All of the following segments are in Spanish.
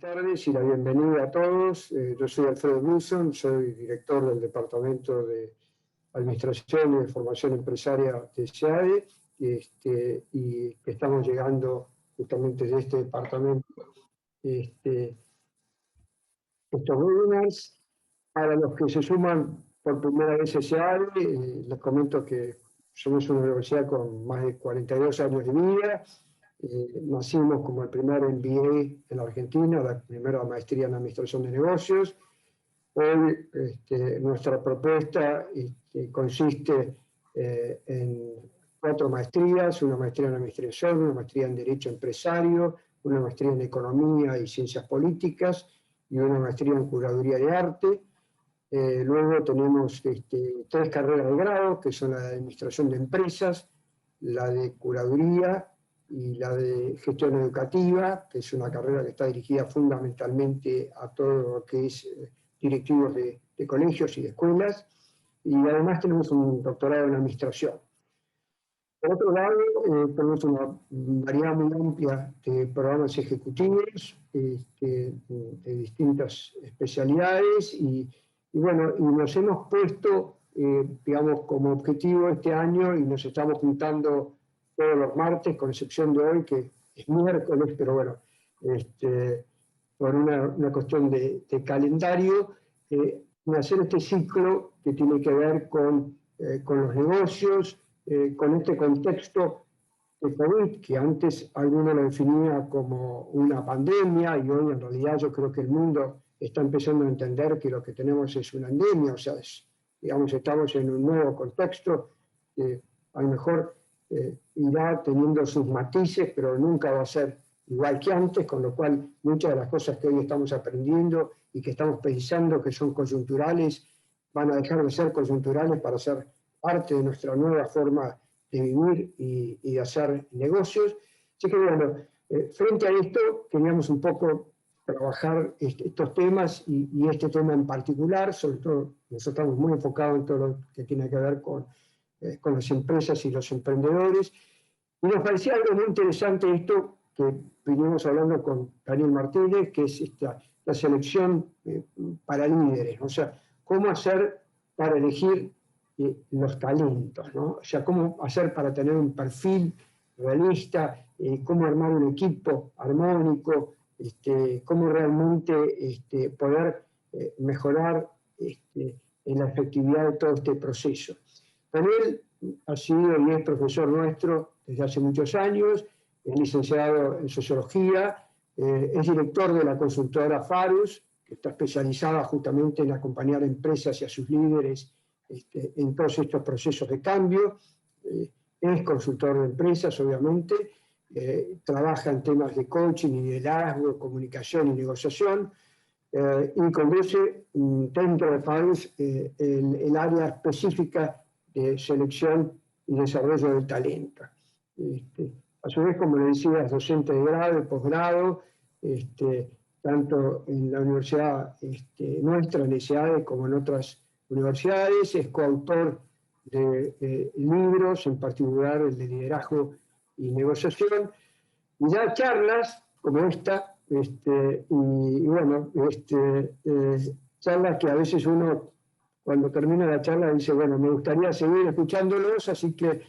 tardes y la bienvenida a todos. Yo soy Alfredo Wilson, soy director del Departamento de Administración y de Formación Empresaria de SEADE, y que estamos llegando justamente de este departamento estos webinars. Para los que se suman por primera vez a SEADE, les comento que somos una universidad con más de 42 años de vida. Nacimos como el primer MBA en la Argentina, la primera maestría en Administración de Negocios. Hoy nuestra propuesta consiste en 4 maestrías: una maestría en Administración, una maestría en Derecho Empresario, una maestría en Economía y Ciencias Políticas y una maestría en Curaduría de Arte. Luego tenemos 3 carreras de grado, que son la de Administración de Empresas, la de Curaduría y la de Gestión Educativa, que es una carrera que está dirigida fundamentalmente a todo lo que es directivos de colegios y de escuelas. Y además tenemos un doctorado en Administración. Por otro lado, tenemos una variedad muy amplia de programas ejecutivos de distintas especialidades y bueno, y nos hemos puesto, digamos, como objetivo este año, y nos estamos juntando todos los martes, con excepción de hoy, que es miércoles, pero bueno, por una cuestión de calendario, hacer este ciclo que tiene que ver con los negocios, con este contexto de COVID, que antes alguno lo definía como una pandemia, y hoy en realidad yo creo que el mundo está empezando a entender que lo que tenemos es una endemia. O sea, digamos, estamos en un nuevo contexto que a lo mejor irá teniendo sus matices, pero nunca va a ser igual que antes, con lo cual muchas de las cosas que hoy estamos aprendiendo y que estamos pensando que son coyunturales, van a dejar de ser coyunturales para ser parte de nuestra nueva forma de vivir y de hacer negocios. Así que bueno, frente a esto queríamos un poco trabajar estos temas y este tema en particular. Sobre todo nosotros estamos muy enfocados en todo lo que tiene que ver con las empresas y los emprendedores. Y nos parecía algo muy interesante esto que venimos hablando con Daniel Martínez, que es la selección para líderes. O sea, cómo hacer para elegir los talentos, ¿no? O sea, cómo hacer para tener un perfil realista, cómo armar un equipo armónico, cómo realmente poder mejorar en la efectividad de todo este proceso. Daniel ha sido y es profesor nuestro desde hace muchos años, es licenciado en Sociología, es director de la consultora Farus, que está especializada justamente en acompañar a empresas y a sus líderes en todos estos procesos de cambio. Es consultor de empresas, obviamente, trabaja en temas de coaching y liderazgo, comunicación y negociación, y conduce dentro de Farus el área específica de selección y desarrollo del talento. A su vez, como le decía, es docente de grado y posgrado, tanto en la universidad nuestra, en SEADE, como en otras universidades. Es coautor de libros, en particular el de liderazgo y negociación, y da charlas como esta, y bueno, charlas que a veces uno, cuando termina la charla, dice, bueno, me gustaría seguir escuchándolos, así que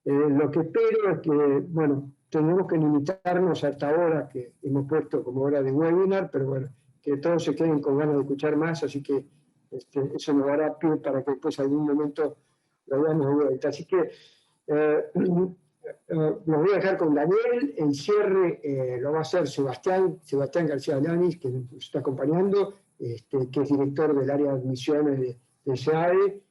lo que espero es que, bueno, tenemos que limitarnos a esta hora que hemos puesto como hora de webinar, pero bueno, que todos se queden con ganas de escuchar más, así que eso nos dará pie para que después algún momento lo veamos de vuelta. Así que los voy a dejar con Daniel. El cierre lo va a hacer Sebastián García Lanis, que nos está acompañando, que es director del área de admisiones de SEADE.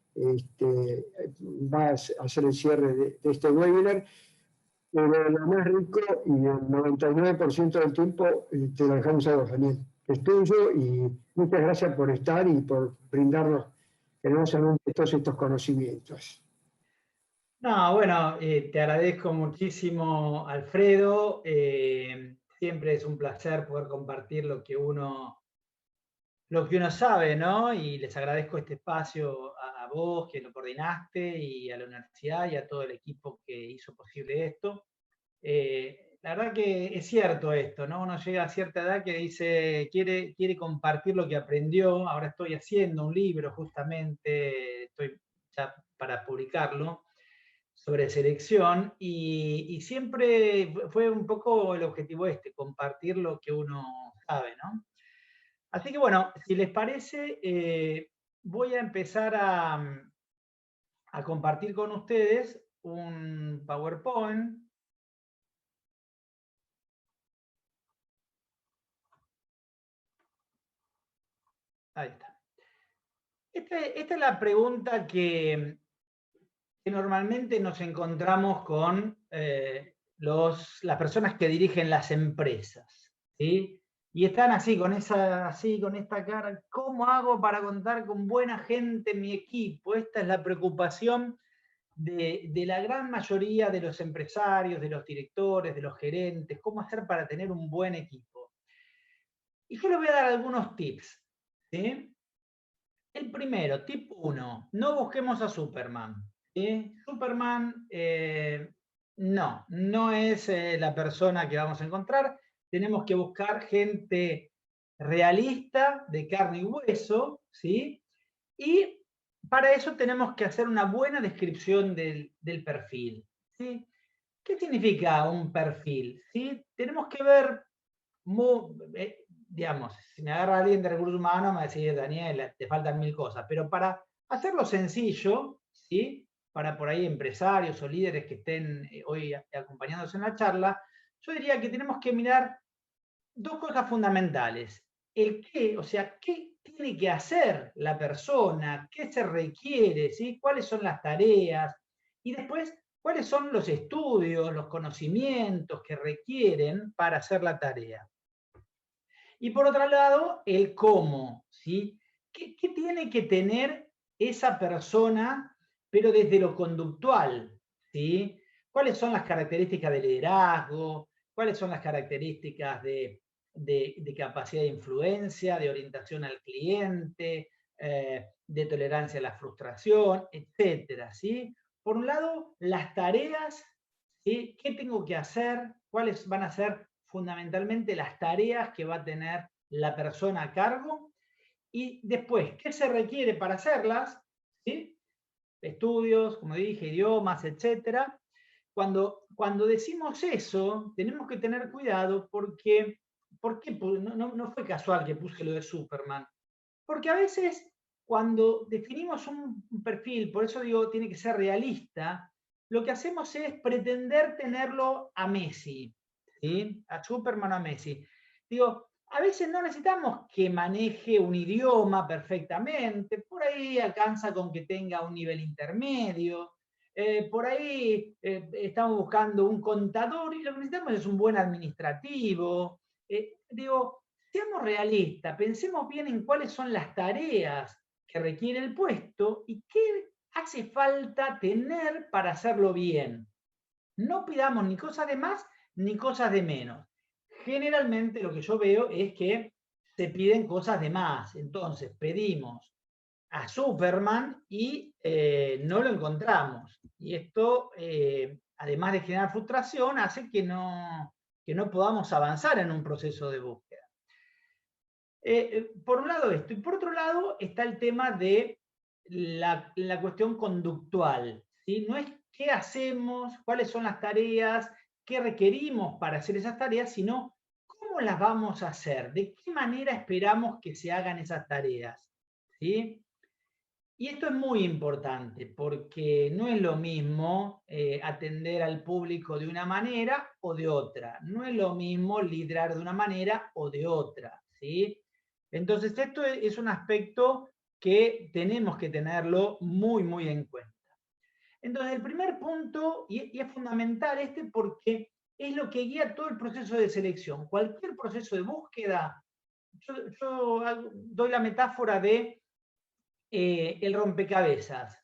Va a hacer el cierre de este webinar. Pero lo más rico, y el 99% del tiempo, te lo dejamos a vos, Daniel. Es tuyo, y muchas gracias por estar y por brindarnos generosamente todos estos conocimientos. No, bueno, te agradezco muchísimo, Alfredo. Siempre es un placer poder compartir lo que uno sabe, ¿no? Y les agradezco este espacio a vos, que lo coordinaste, y a la universidad y a todo el equipo que hizo posible esto. la verdad que es cierto esto, ¿no? Uno llega a cierta edad que dice, quiere compartir lo que aprendió. Ahora estoy haciendo un libro, justamente, estoy ya para publicarlo, sobre selección, y siempre fue un poco el objetivo este, compartir lo que uno sabe, ¿no? Así que bueno, si les parece, voy a empezar a compartir con ustedes un PowerPoint. Ahí está. Esta es la pregunta que normalmente nos encontramos con las personas que dirigen las empresas, ¿sí? Y están así, con esta cara, ¿cómo hago para contar con buena gente en mi equipo? Esta es la preocupación de la gran mayoría de los empresarios, de los directores, de los gerentes, ¿cómo hacer para tener un buen equipo? Y yo les voy a dar algunos tips, ¿sí? El primero, tip 1, no busquemos a Superman. ¿Sí? Superman no es la persona que vamos a encontrar. Tenemos que buscar gente realista, de carne y hueso, ¿sí? Y para eso tenemos que hacer una buena descripción del perfil, ¿sí? ¿Qué significa un perfil? ¿Sí? Tenemos que ver, digamos, si me agarra alguien de recursos humanos, me va a decir, Daniel, te faltan 1000 cosas, pero para hacerlo sencillo, ¿sí? Para por ahí empresarios o líderes que estén hoy acompañándonos en la charla, yo diría que tenemos que mirar dos cosas fundamentales. El qué, o sea, qué tiene que hacer la persona, qué se requiere, ¿sí? Cuáles son las tareas, y después cuáles son los estudios, los conocimientos que requieren para hacer la tarea. Y por otro lado, el cómo, ¿sí? ¿Qué tiene que tener esa persona, pero desde lo conductual, ¿sí? ¿Cuáles son las características de liderazgo? ¿Cuáles son las características de capacidad de influencia, de orientación al cliente, de tolerancia a la frustración, etcétera, ¿sí? Por un lado, las tareas, ¿sí? ¿Qué tengo que hacer? ¿Cuáles van a ser fundamentalmente las tareas que va a tener la persona a cargo? Y después, ¿qué se requiere para hacerlas? ¿Sí? Estudios, como dije, idiomas, etcétera. Cuando decimos eso, tenemos que tener cuidado porque no fue casual que puse lo de Superman. Porque a veces cuando definimos un perfil, por eso digo, tiene que ser realista, lo que hacemos es pretender tenerlo a Messi, ¿sí? A Superman o a Messi. Digo, a veces no necesitamos que maneje un idioma perfectamente, por ahí alcanza con que tenga un nivel intermedio, por ahí estamos buscando un contador y lo que necesitamos es un buen administrativo. Digo, seamos realistas, pensemos bien en cuáles son las tareas que requiere el puesto y qué hace falta tener para hacerlo bien. No pidamos ni cosas de más ni cosas de menos. Generalmente lo que yo veo es que se piden cosas de más. Entonces pedimos a Superman y no lo encontramos. Y esto, además de generar frustración, hace que no podamos avanzar en un proceso de búsqueda. Por un lado esto, y por otro lado está el tema de la cuestión conductual, ¿sí? No es qué hacemos, cuáles son las tareas, qué requerimos para hacer esas tareas, sino cómo las vamos a hacer, de qué manera esperamos que se hagan esas tareas, ¿sí? Y esto es muy importante porque no es lo mismo atender al público de una manera o de otra, no es lo mismo liderar de una manera o de otra, ¿sí? Entonces esto es un aspecto que tenemos que tenerlo muy, muy en cuenta. Entonces el primer punto, y es fundamental este porque es lo que guía todo el proceso de selección. Cualquier proceso de búsqueda, yo doy la metáfora de el rompecabezas.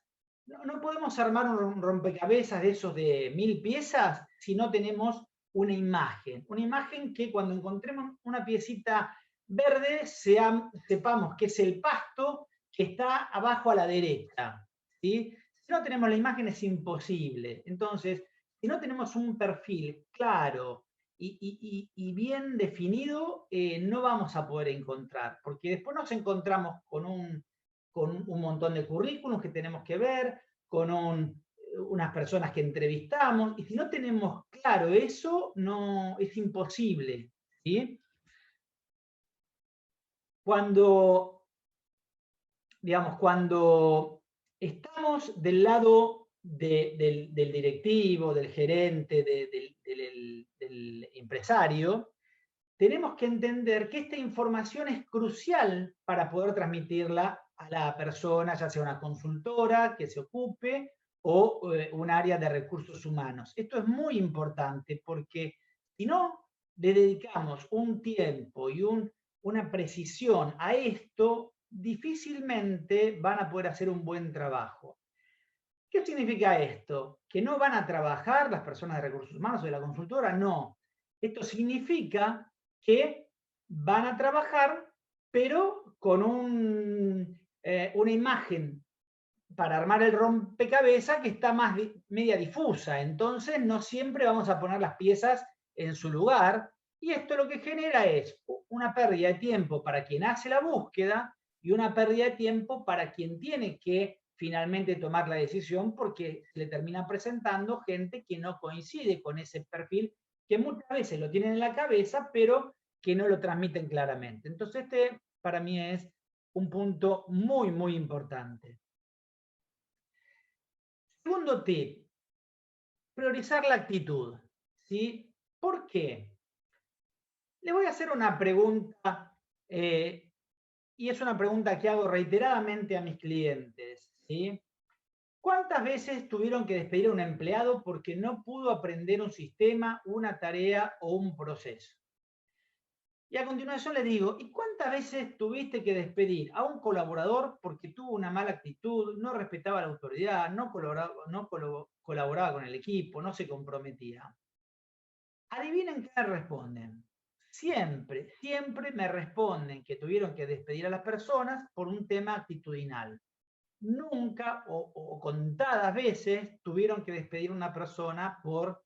No podemos armar un rompecabezas de esos de 1000 piezas si no tenemos una imagen. Una imagen que cuando encontremos una piecita verde sepamos que es el pasto que está abajo a la derecha. ¿Sí? Si no tenemos la imagen es imposible. Entonces, si no tenemos un perfil claro y bien definido no vamos a poder encontrar, porque después nos encontramos con un montón de currículums que tenemos que ver, con unas personas que entrevistamos, y si no tenemos claro eso, no, es imposible, ¿sí? Cuando, digamos, cuando estamos del lado del directivo, del gerente, del empresario, tenemos que entender que esta información es crucial para poder transmitirla a la persona, ya sea una consultora que se ocupe o un área de recursos humanos. Esto es muy importante porque si no le dedicamos un tiempo y una precisión a esto, difícilmente van a poder hacer un buen trabajo. ¿Qué significa esto? ¿Que no van a trabajar las personas de recursos humanos o de la consultora? No. Esto significa que van a trabajar, pero con una imagen para armar el rompecabezas que está más media difusa. Entonces, no siempre vamos a poner las piezas en su lugar. Y esto lo que genera es una pérdida de tiempo para quien hace la búsqueda y una pérdida de tiempo para quien tiene que finalmente tomar la decisión, porque le termina presentando gente que no coincide con ese perfil, que muchas veces lo tienen en la cabeza, pero que no lo transmiten claramente. Entonces, este para mí es un punto muy, muy importante. Segundo tip, priorizar la actitud, ¿sí? ¿Por qué? Le voy a hacer una pregunta, y es una pregunta que hago reiteradamente a mis clientes, ¿sí? ¿Cuántas veces tuvieron que despedir a un empleado porque no pudo aprender un sistema, una tarea o un proceso? Y a continuación le digo, ¿y cuántas veces tuviste que despedir a un colaborador porque tuvo una mala actitud, no respetaba la autoridad, no colaboraba con el equipo, no se comprometía? Adivinen qué me responden. Siempre, siempre me responden que tuvieron que despedir a las personas por un tema actitudinal. Nunca o contadas veces tuvieron que despedir a una persona por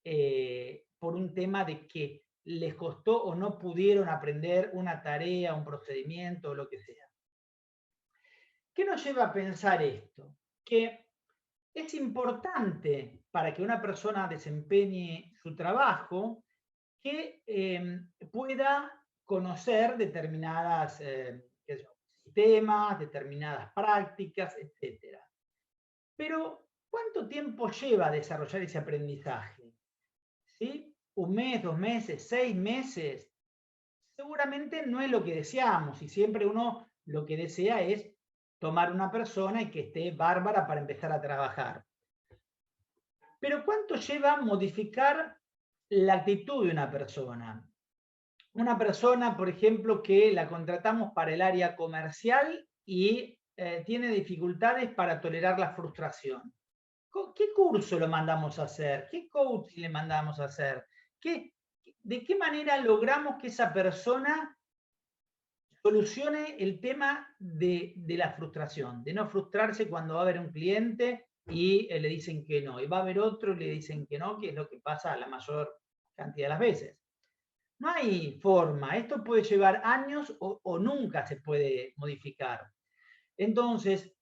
un tema de que les costó o no pudieron aprender una tarea, un procedimiento o lo que sea. ¿Qué nos lleva a pensar esto? Que es importante para que una persona desempeñe su trabajo que pueda conocer determinadas sistemas, determinadas prácticas, etc. Pero, ¿cuánto tiempo lleva desarrollar ese aprendizaje? ¿Sí? ¿Un mes, 2 meses, 6 meses? Seguramente no es lo que deseamos, y siempre uno lo que desea es tomar una persona y que esté bárbara para empezar a trabajar. Pero ¿cuánto lleva modificar la actitud de una persona? Una persona, por ejemplo, que la contratamos para el área comercial y tiene dificultades para tolerar la frustración. ¿Qué curso lo mandamos a hacer? ¿Qué coaching le mandamos a hacer? ¿De qué manera logramos que esa persona solucione el tema de la frustración? De no frustrarse cuando va a haber un cliente y le dicen que no, y va a haber otro y le dicen que no, que es lo que pasa la mayor cantidad de las veces. No hay forma, esto puede llevar años o nunca se puede modificar. Entonces,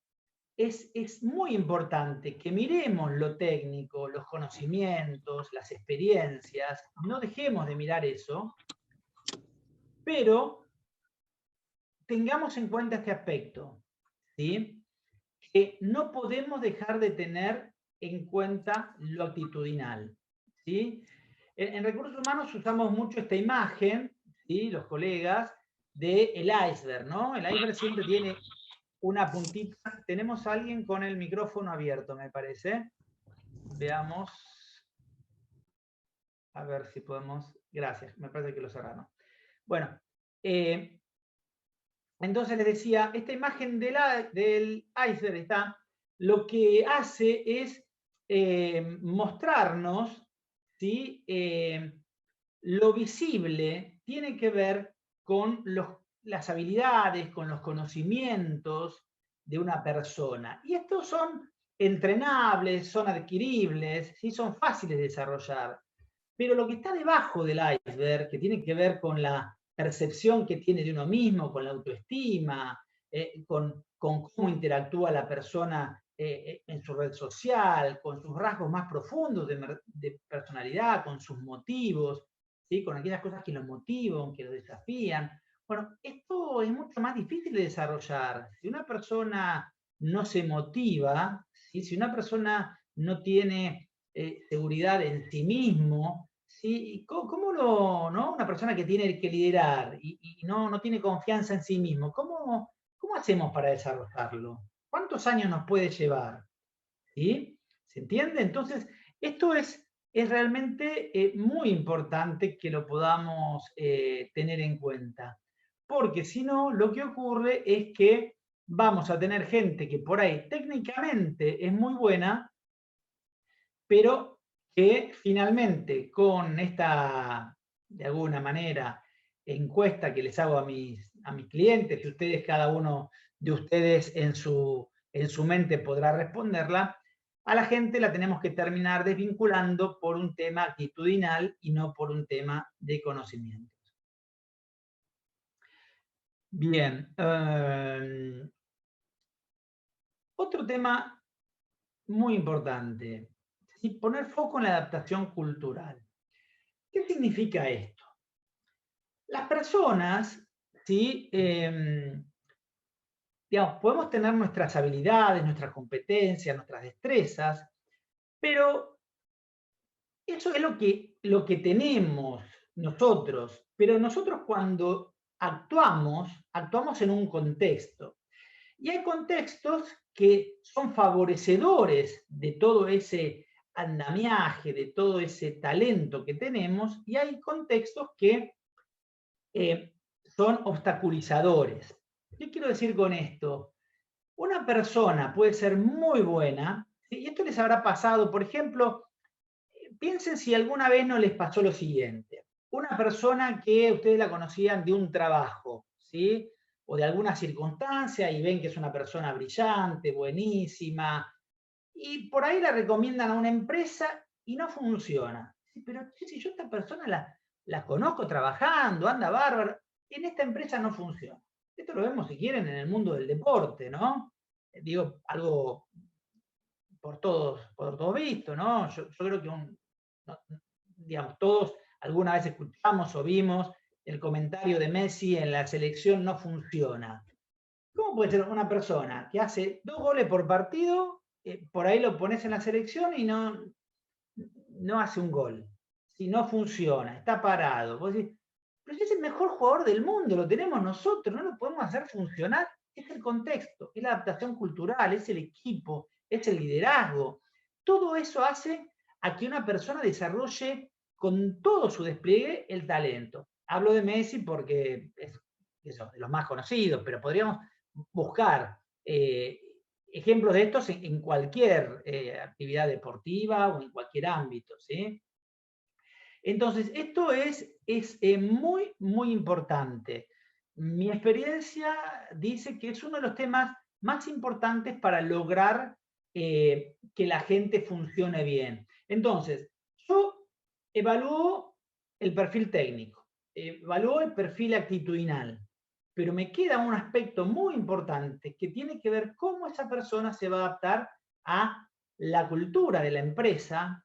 es muy importante que miremos lo técnico, los conocimientos, las experiencias, no dejemos de mirar eso, pero tengamos en cuenta este aspecto, ¿sí? Que no podemos dejar de tener en cuenta lo actitudinal, ¿sí? En recursos humanos usamos mucho esta imagen, ¿sí? Los colegas, del iceberg, ¿no? El iceberg siempre tiene una puntita. Tenemos a alguien con el micrófono abierto, me parece. Veamos. A ver si podemos. Gracias, me parece que lo cerraron. Bueno, entonces les decía, esta imagen del iceberg está, lo que hace es mostrarnos, ¿sí? Lo visible tiene que ver con las habilidades, con los conocimientos de una persona. Y estos son entrenables, son adquiribles, ¿sí? Son fáciles de desarrollar. Pero lo que está debajo del iceberg, que tiene que ver con la percepción que tiene de uno mismo, con la autoestima, con cómo interactúa la persona en su red social, con sus rasgos más profundos de personalidad, con sus motivos, ¿sí? Con aquellas cosas que lo motivan, que lo desafían. Bueno, esto es mucho más difícil de desarrollar. Si una persona no se motiva, ¿sí? Si una persona no tiene seguridad en sí mismo, ¿sí? ¿Cómo no? Una persona que tiene que liderar y no tiene confianza en sí mismo, ¿cómo hacemos para desarrollarlo? ¿Cuántos años nos puede llevar? ¿Sí? ¿Se entiende? Entonces, esto es realmente muy importante que lo podamos tener en cuenta, porque si no, lo que ocurre es que vamos a tener gente que por ahí técnicamente es muy buena, pero que finalmente con esta, de alguna manera, encuesta que les hago a mis clientes, que ustedes, cada uno de ustedes en su mente podrá responderla, a la gente la tenemos que terminar desvinculando por un tema actitudinal y no por un tema de conocimientos. Bien. Otro tema muy importante, ¿sí? Poner foco en la adaptación cultural. ¿Qué significa esto? Las personas, ¿sí? Digamos, podemos tener nuestras habilidades, nuestras competencias, nuestras destrezas, pero eso es lo que tenemos nosotros. Pero nosotros cuando actuamos en un contexto. Y hay contextos que son favorecedores de todo ese andamiaje, de todo ese talento que tenemos, y hay contextos que son obstaculizadores. ¿Qué quiero decir con esto? Una persona puede ser muy buena, ¿sí? Y esto les habrá pasado, por ejemplo, piensen si alguna vez no les pasó lo siguiente. Una persona que ustedes la conocían de un trabajo, ¿sí? O de alguna circunstancia y ven que es una persona brillante, buenísima, y por ahí la recomiendan a una empresa y no funciona. Sí, pero si yo esta persona la conozco trabajando, anda bárbaro, en esta empresa no funciona. Esto lo vemos, si quieren, en el mundo del deporte, ¿no? Digo, algo por todos visto, ¿no? Yo creo que no, digamos, todos alguna vez escuchamos o vimos el comentario de Messi en la selección no funciona. ¿Cómo puede ser una persona que hace 2 goles por partido, por ahí lo pones en la selección y no hace un gol? Si no funciona, está parado. Vos decís, pero si es el mejor jugador del mundo, lo tenemos nosotros, no lo podemos hacer funcionar. Es el contexto, es la adaptación cultural, es el equipo, es el liderazgo. Todo eso hace a que una persona desarrolle con todo su despliegue el talento. Hablo de Messi porque es eso, de los más conocidos, pero podríamos buscar ejemplos de estos en cualquier actividad deportiva o en cualquier ámbito, ¿sí? Entonces, esto es muy, muy importante. Mi experiencia dice que es uno de los temas más importantes para lograr que la gente funcione bien. Entonces, yo evalúo el perfil técnico, evalúo el perfil actitudinal, pero me queda un aspecto muy importante que tiene que ver cómo esa persona se va a adaptar a la cultura de la empresa,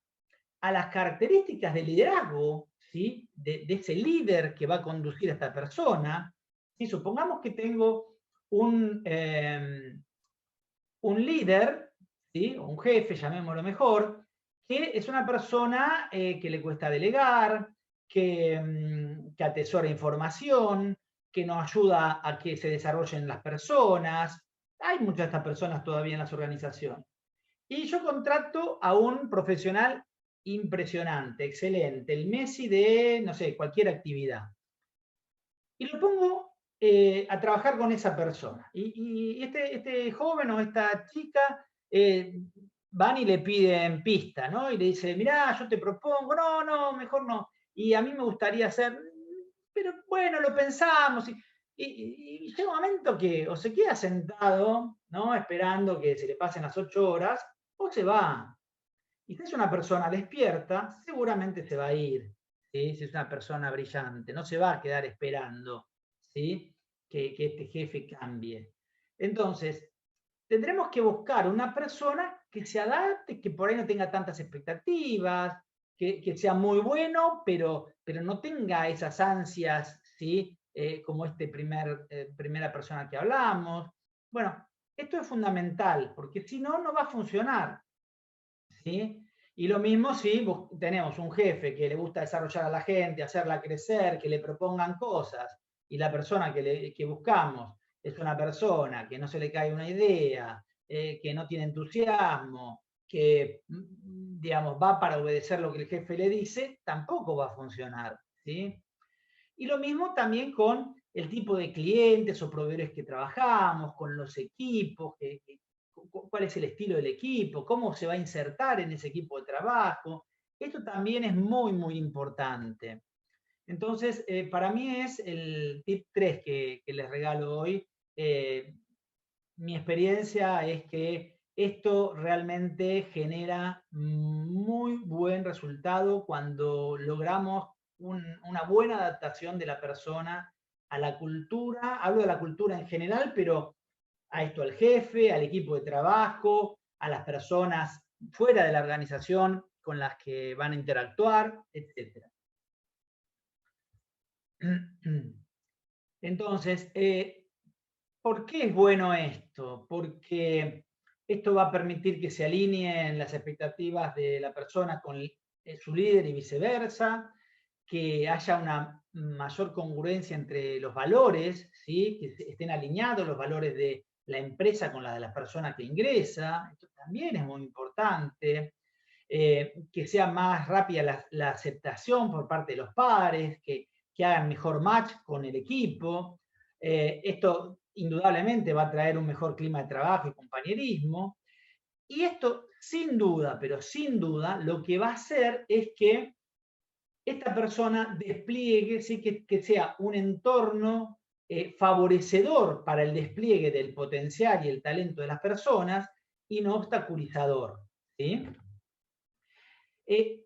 a las características de liderazgo, ¿sí? De ese líder que va a conducir a esta persona. ¿Sí? Supongamos que tengo un líder, ¿sí? O un jefe, llamémoslo mejor, que es una persona que le cuesta delegar, que atesora información, que nos ayuda a que se desarrollen las personas. Hay muchas de estas personas todavía en las organizaciones. Y yo contrato a un profesional impresionante, excelente, el Messi de, no sé, cualquier actividad. Y lo pongo a trabajar con esa persona. Y este joven o esta chica van y le piden pista, ¿no? Y le dice, mirá, yo te propongo, no, mejor no. Y a mí me gustaría hacer, pero bueno, lo pensamos. Y llega un momento que o se queda sentado, ¿no? Esperando que se le pasen las 8 horas, o se va. Y si es una persona despierta, seguramente se va a ir, ¿sí? Si es una persona brillante, no se va a quedar esperando, ¿sí? Que este jefe cambie. Entonces, tendremos que buscar una persona que se adapte, que por ahí no tenga tantas expectativas, que sea muy bueno, pero no tenga esas ansias, ¿sí? Como primera persona que hablamos. Bueno, esto es fundamental, porque si no, no va a funcionar, ¿sí? Y lo mismo si tenemos un jefe que le gusta desarrollar a la gente, hacerla crecer, que le propongan cosas, y la persona que buscamos es una persona que no se le cae una idea, que no tiene entusiasmo, que, digamos, va para obedecer lo que el jefe le dice, tampoco va a funcionar, ¿sí? Y lo mismo también con el tipo de clientes o proveedores que trabajamos, con los equipos, cuál es el estilo del equipo, cómo se va a insertar en ese equipo de trabajo. Esto también es muy, muy importante. Entonces, para mí es el tip 3 que les regalo hoy. Mi experiencia es que esto realmente genera muy buen resultado cuando logramos una buena adaptación de la persona a la cultura. Hablo de la cultura en general, pero a esto, al jefe, al equipo de trabajo, a las personas fuera de la organización con las que van a interactuar, etc. Entonces, ¿por qué es bueno esto? Porque esto va a permitir que se alineen las expectativas de la persona con su líder y viceversa, que haya una mayor congruencia entre los valores, ¿sí? Que estén alineados los valores de la empresa con la de la persona que ingresa. Esto también es muy importante. Que sea más rápida la aceptación por parte de los pares, que hagan mejor match con el equipo. Esto indudablemente va a traer un mejor clima de trabajo y compañerismo. Y esto, sin duda, pero sin duda, lo que va a hacer es que esta persona despliegue, ¿sí? que sea un entorno favorecedor para el despliegue del potencial y el talento de las personas y no obstaculizador, ¿sí? ¿Qué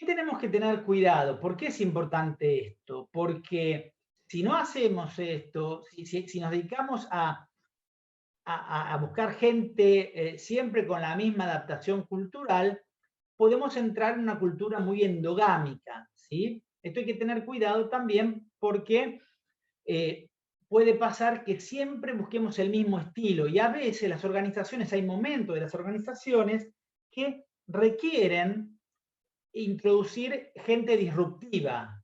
tenemos que tener cuidado? ¿Por qué es importante esto? Porque si no hacemos esto, si nos dedicamos a buscar gente siempre con la misma adaptación cultural, podemos entrar en una cultura muy endogámica, ¿sí? Esto hay que tener cuidado también porque puede pasar que siempre busquemos el mismo estilo y a veces las organizaciones, hay momentos de las organizaciones que requieren introducir gente disruptiva,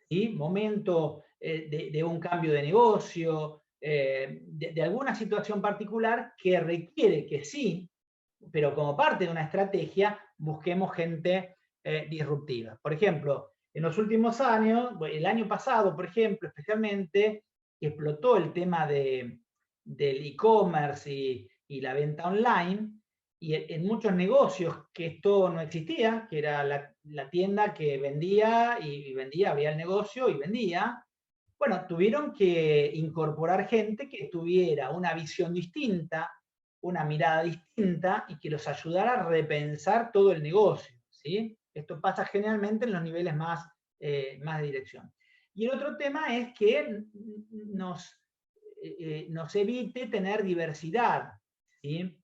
¿sí? Momento de un cambio de negocio, de alguna situación particular que requiere que sí, pero como parte de una estrategia, busquemos gente disruptiva. Por ejemplo, en los últimos años, el año pasado, por ejemplo, especialmente, explotó el tema del e-commerce y la venta online, y en muchos negocios que esto no existía, que era la tienda que vendía y vendía, abría el negocio y vendía, bueno, tuvieron que incorporar gente que tuviera una visión distinta, una mirada distinta y que los ayudara a repensar todo el negocio, ¿sí? Esto pasa generalmente en los niveles más de dirección. Y el otro tema es que nos evite tener diversidad, ¿sí?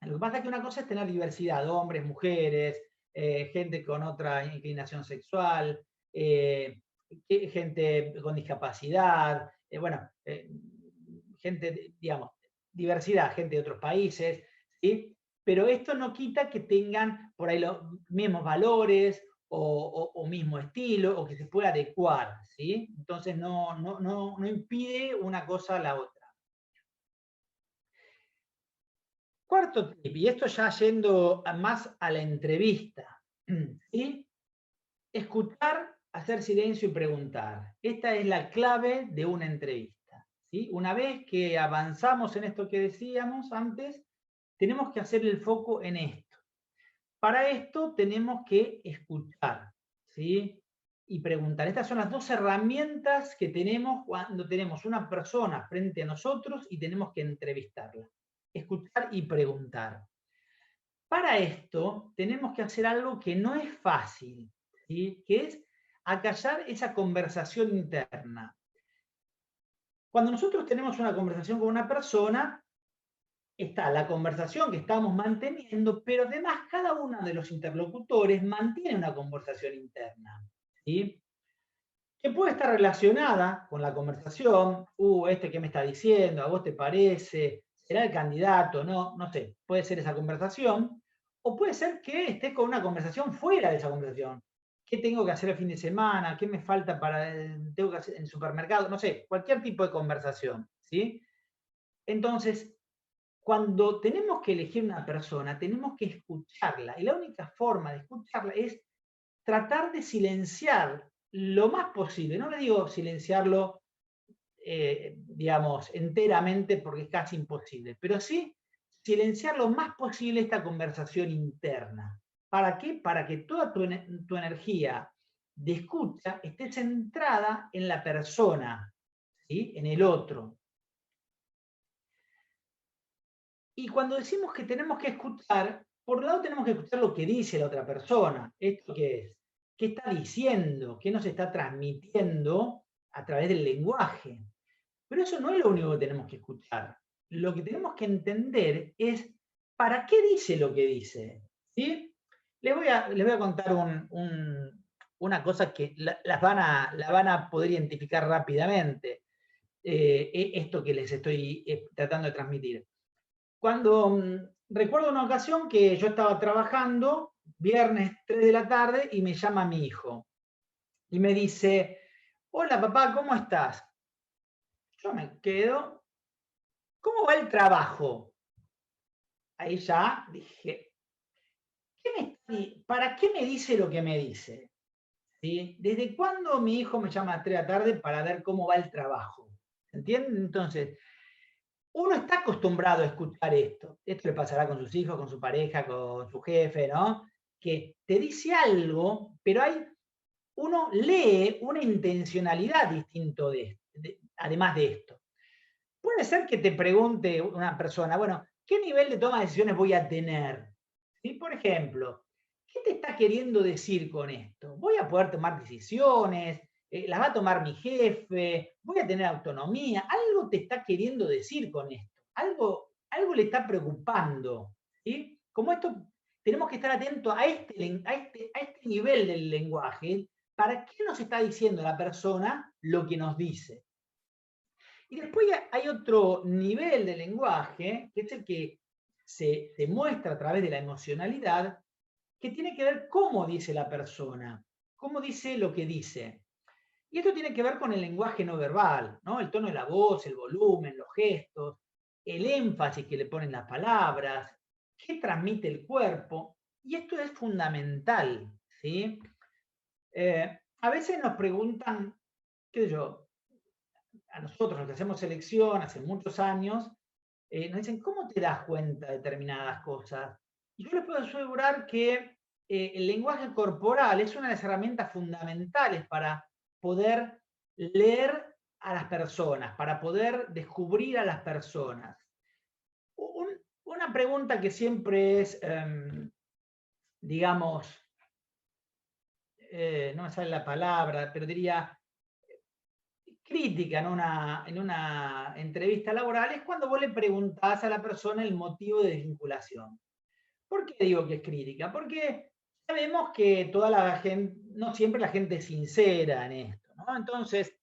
Lo que pasa es que una cosa es tener diversidad, hombres, mujeres, gente con otra inclinación sexual, gente con discapacidad, gente, digamos, diversidad, gente de otros países, ¿sí? Pero esto no quita que tengan por ahí los mismos valores o mismo estilo, o que se pueda adecuar, ¿sí? Entonces no impide una cosa a la otra. Cuarto tip, y esto ya yendo más a la entrevista, ¿sí? Escuchar, hacer silencio y preguntar. Esta es la clave de una entrevista, ¿sí? Una vez que avanzamos en esto que decíamos antes, tenemos que hacer el foco en esto. Para esto tenemos que escuchar, ¿sí? Y preguntar. Estas son las dos herramientas que tenemos cuando tenemos una persona frente a nosotros y tenemos que entrevistarla. Escuchar y preguntar. Para esto tenemos que hacer algo que no es fácil, ¿sí? Que es acallar esa conversación interna. Cuando nosotros tenemos una conversación con una persona, está la conversación que estamos manteniendo, pero además cada uno de los interlocutores mantiene una conversación interna, ¿sí? Que puede estar relacionada con la conversación, este que me está diciendo, a vos te parece, será el candidato, no, no sé, puede ser esa conversación, o puede ser que estés con una conversación fuera de esa conversación. ¿Qué tengo que hacer el fin de semana? ¿Qué me falta para tengo que hacer en el supermercado? No sé, cualquier tipo de conversación, ¿sí? Entonces, cuando tenemos que elegir una persona, tenemos que escucharla. Y la única forma de escucharla es tratar de silenciar lo más posible. No le digo silenciarlo, digamos, enteramente porque es casi imposible, pero sí silenciar lo más posible esta conversación interna. ¿Para qué? Para que toda tu energía de escucha esté centrada en la persona, ¿sí? En el otro. Y cuando decimos que tenemos que escuchar, por un lado tenemos que escuchar lo que dice la otra persona. ¿Esto qué es? ¿Qué está diciendo? ¿Qué nos está transmitiendo a través del lenguaje? Pero eso no es lo único que tenemos que escuchar. Lo que tenemos que entender es para qué dice lo que dice. ¿Sí? Les voy a contar una cosa que la van a poder identificar rápidamente. Esto que les estoy tratando de transmitir. Cuando recuerdo una ocasión que yo estaba trabajando, viernes 3 de la tarde, y me llama mi hijo. Y me dice, hola papá, ¿cómo estás? Yo me quedo, ¿cómo va el trabajo? Ahí ya dije, ¿para qué me dice lo que me dice? ¿Sí? ¿Desde cuándo mi hijo me llama a 3 de la tarde para ver cómo va el trabajo? ¿Entienden? Entonces, uno está acostumbrado a escuchar esto. Esto le pasará con sus hijos, con su pareja, con su jefe, ¿no? Que te dice algo, pero uno lee una intencionalidad distinto además de esto. Puede ser que te pregunte una persona, bueno, ¿qué nivel de toma de decisiones voy a tener? ¿Sí? Por ejemplo, ¿qué te está queriendo decir con esto? ¿Voy a poder tomar decisiones? ¿Las va a tomar mi jefe? ¿Voy a tener autonomía? Algo te está queriendo decir con esto. Algo le está preocupando. ¿Sí? Como esto, tenemos que estar atentos a este nivel del lenguaje. ¿Para qué nos está diciendo la persona lo que nos dice? Y después hay otro nivel de lenguaje, que es el que se muestra a través de la emocionalidad, que tiene que ver cómo dice la persona, cómo dice lo que dice. Y esto tiene que ver con el lenguaje no verbal, ¿no? El tono de la voz, el volumen, los gestos, el énfasis que le ponen las palabras, qué transmite el cuerpo. Y esto es fundamental, ¿sí? A veces nos preguntan, qué sé yo, a nosotros los que hacemos selección hace muchos años, nos dicen, ¿cómo te das cuenta de determinadas cosas? Y yo les puedo asegurar que el lenguaje corporal es una de las herramientas fundamentales para poder leer a las personas, para poder descubrir a las personas. Una pregunta que siempre es, digamos, no me sale la palabra, pero diría crítica en una entrevista laboral es cuando vos le preguntás a la persona el motivo de desvinculación. ¿Por qué digo que es crítica? Porque sabemos que toda la gente, no siempre la gente es sincera en esto, ¿no? Entonces,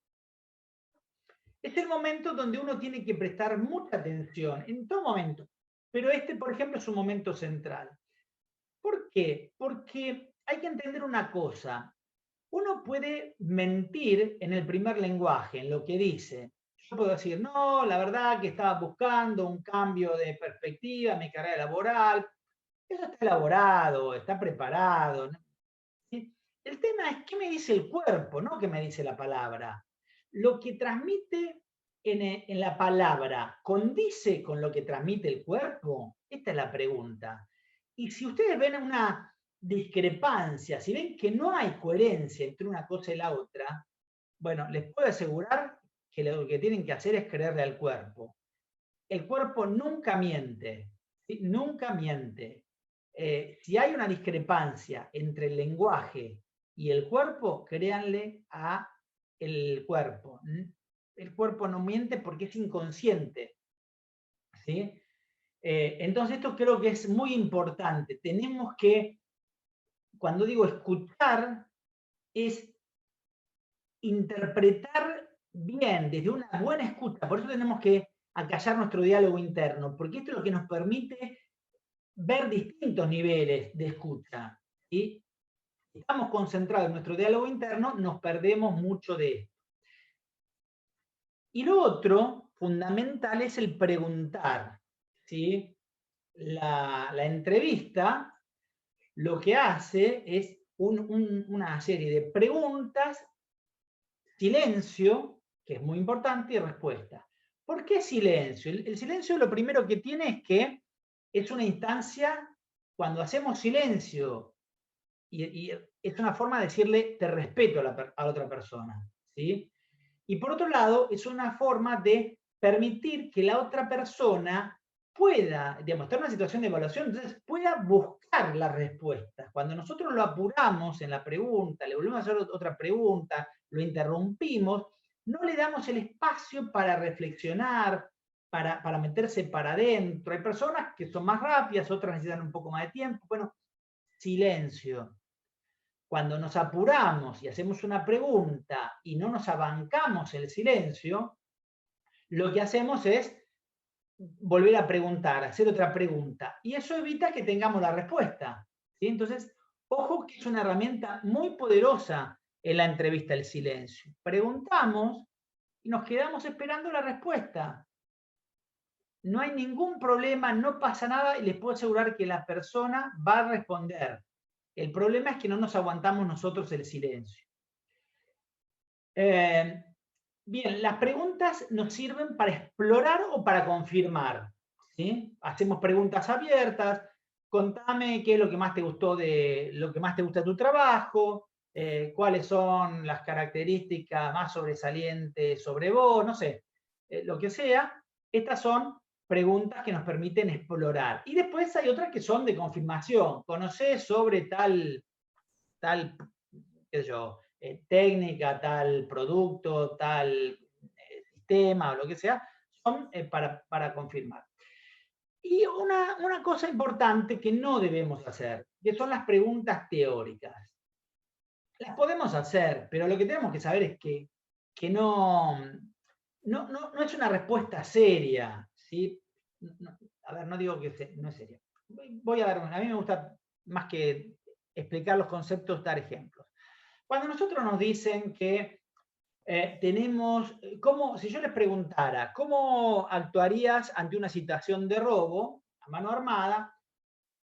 es el momento donde uno tiene que prestar mucha atención, en todo momento. Pero este, por ejemplo, es un momento central. ¿Por qué? Porque hay que entender una cosa. Uno puede mentir en el primer lenguaje, en lo que dice. Yo puedo decir, no, la verdad que estaba buscando un cambio de perspectiva en mi carrera laboral. Eso está elaborado, está preparado, ¿no? ¿Sí? El tema es qué me dice el cuerpo, no qué me dice la palabra. Lo que transmite en la palabra, ¿condice con lo que transmite el cuerpo? Esta es la pregunta. Y si ustedes ven una discrepancia, si ven que no hay coherencia entre una cosa y la otra, bueno, les puedo asegurar que lo que tienen que hacer es creerle al cuerpo. El cuerpo nunca miente, ¿sí? Nunca miente. si hay una discrepancia entre el lenguaje y el cuerpo, créanle a el cuerpo. El cuerpo no miente porque es inconsciente, ¿sí? Entonces esto creo que es muy importante. Tenemos que, cuando digo escuchar, es interpretar bien, desde una buena escucha. Por eso tenemos que acallar nuestro diálogo interno, porque esto es lo que nos permite ver distintos niveles de escucha. Y si estamos concentrados en nuestro diálogo interno, nos perdemos mucho de esto. Y lo otro fundamental es el preguntar, ¿sí? La entrevista lo que hace es una serie de preguntas, silencio, que es muy importante, y respuesta. ¿Por qué silencio? El silencio lo primero que tiene es que es una instancia, cuando hacemos silencio, y es una forma de decirle te respeto a la otra persona, ¿sí? Y por otro lado, es una forma de permitir que la otra persona pueda, digamos, estar en una situación de evaluación, entonces pueda buscar las respuestas. Cuando nosotros lo apuramos en la pregunta, le volvemos a hacer otra pregunta, lo interrumpimos, no le damos el espacio para reflexionar, para meterse para adentro. Hay personas que son más rápidas, otras necesitan un poco más de tiempo. Bueno, silencio. Cuando nos apuramos y hacemos una pregunta y no nos abancamos el silencio, lo que hacemos es volver a preguntar, hacer otra pregunta. Y eso evita que tengamos la respuesta, ¿sí? Entonces, ojo que es una herramienta muy poderosa en la entrevista el silencio. Preguntamos y nos quedamos esperando la respuesta. No hay ningún problema, no pasa nada y les puedo asegurar que la persona va a responder. El problema es que no nos aguantamos nosotros el silencio. Bien, las preguntas nos sirven para explorar o para confirmar, ¿sí? Hacemos preguntas abiertas. Contame qué es lo que más te gustó lo que más te gusta de tu trabajo, cuáles son las características más sobresalientes sobre vos, no sé, lo que sea. Estas son preguntas que nos permiten explorar. Y después hay otras que son de confirmación. ¿Conocés sobre tal, qué sé yo, técnica, tal producto, tal sistema o lo que sea? Son para confirmar. Y una cosa importante que no debemos hacer, que son las preguntas teóricas. Las podemos hacer, pero lo que tenemos que saber es que no es una respuesta seria, ¿sí? A ver, no digo que no es seria. Voy a dar a mí me gusta más que explicar los conceptos, dar ejemplos. Cuando nosotros nos dicen que si yo les preguntara, ¿cómo actuarías ante una situación de robo a mano armada?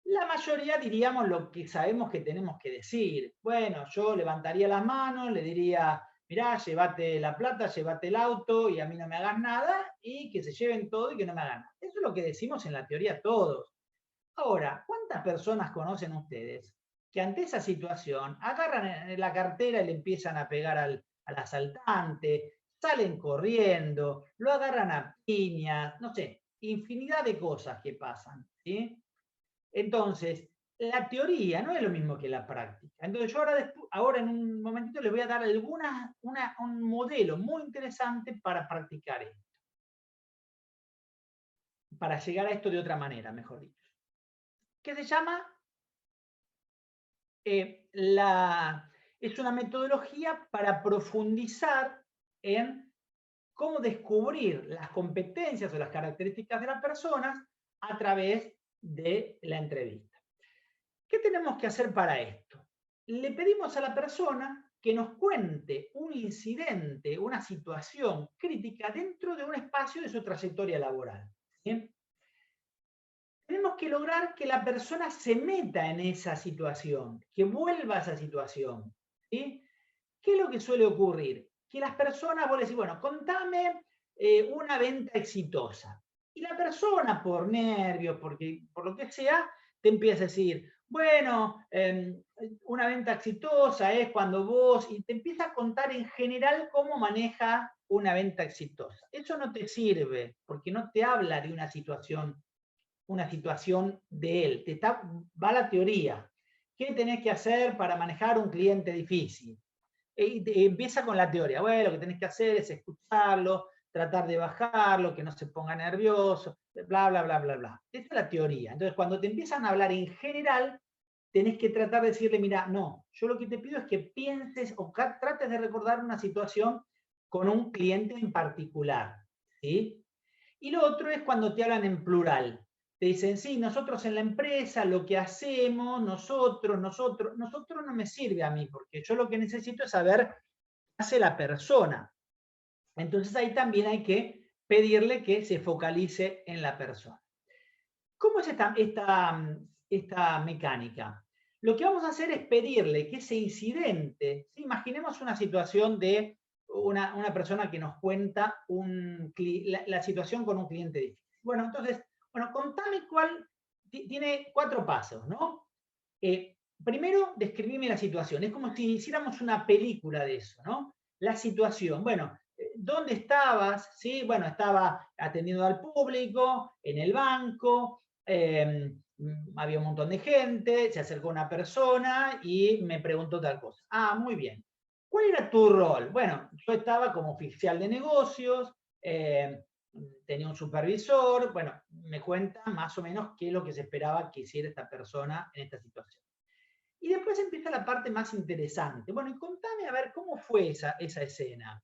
La mayoría diríamos lo que sabemos que tenemos que decir. Bueno, yo levantaría las manos, le diría, mirá, llévate la plata, llévate el auto y a mí no me hagas nada, y que se lleven todo y que no me hagan nada. Eso es lo que decimos en la teoría todos. Ahora, ¿cuántas personas conocen ustedes que ante esa situación agarran la cartera y le empiezan a pegar al asaltante, salen corriendo, lo agarran a piñas, no sé, infinidad de cosas que pasan, ¿sí? Entonces, la teoría no es lo mismo que la práctica. Entonces, yo ahora en un momentito les voy a dar un modelo muy interesante para practicar esto, para llegar a esto de otra manera, mejor dicho, que se llama es una metodología para profundizar en cómo descubrir las competencias o las características de las personas a través de la entrevista. ¿Qué tenemos que hacer para esto? Le pedimos a la persona que nos cuente un incidente, una situación crítica dentro de un espacio de su trayectoria laboral. ¿Sí? Tenemos que lograr que la persona se meta en esa situación, que vuelva a esa situación. ¿Sí? ¿Qué es lo que suele ocurrir? Que las personas, vos le decís, bueno, contame una venta exitosa. Y la persona, por nervios, por lo que sea, te empieza a decir, bueno, una venta exitosa es cuando vos, y te empieza a contar en general cómo maneja una venta exitosa. Eso no te sirve, porque no te habla de una situación una situación de él, va la teoría. ¿Qué tenés que hacer para manejar un cliente difícil? Y empieza con la teoría. Bueno, lo que tenés que hacer es escucharlo, tratar de bajarlo, que no se ponga nervioso, bla, bla, bla, bla, bla. Esa es la teoría. Entonces, cuando te empiezan a hablar en general, tenés que tratar de decirle, mira, no, yo lo que te pido es que pienses o trates de recordar una situación con un cliente en particular, ¿sí? Y lo otro es cuando te hablan en plural. Te dicen, sí, nosotros en la empresa, lo que hacemos, nosotros no me sirve a mí, porque yo lo que necesito es saber qué hace la persona. Entonces ahí también hay que pedirle que se focalice en la persona. ¿Cómo es esta mecánica? Lo que vamos a hacer es pedirle que ese incidente, ¿sí? Imaginemos una situación de una persona que nos cuenta la situación con un cliente difícil. Bueno, entonces, contame tiene 4 pasos, ¿no? Primero, describime la situación. Es como si hiciéramos una película de eso, ¿no? La situación. Bueno, ¿dónde estabas? ¿Sí? Bueno, estaba atendiendo al público, en el banco, había un montón de gente, se acercó una persona y me preguntó tal cosa. Ah, muy bien. ¿Cuál era tu rol? Bueno, yo estaba como oficial de negocios, tenía un supervisor, bueno, me cuenta más o menos qué es lo que se esperaba que hiciera esta persona en esta situación. Y después empieza la parte más interesante. Bueno, y contame a ver cómo fue esa escena.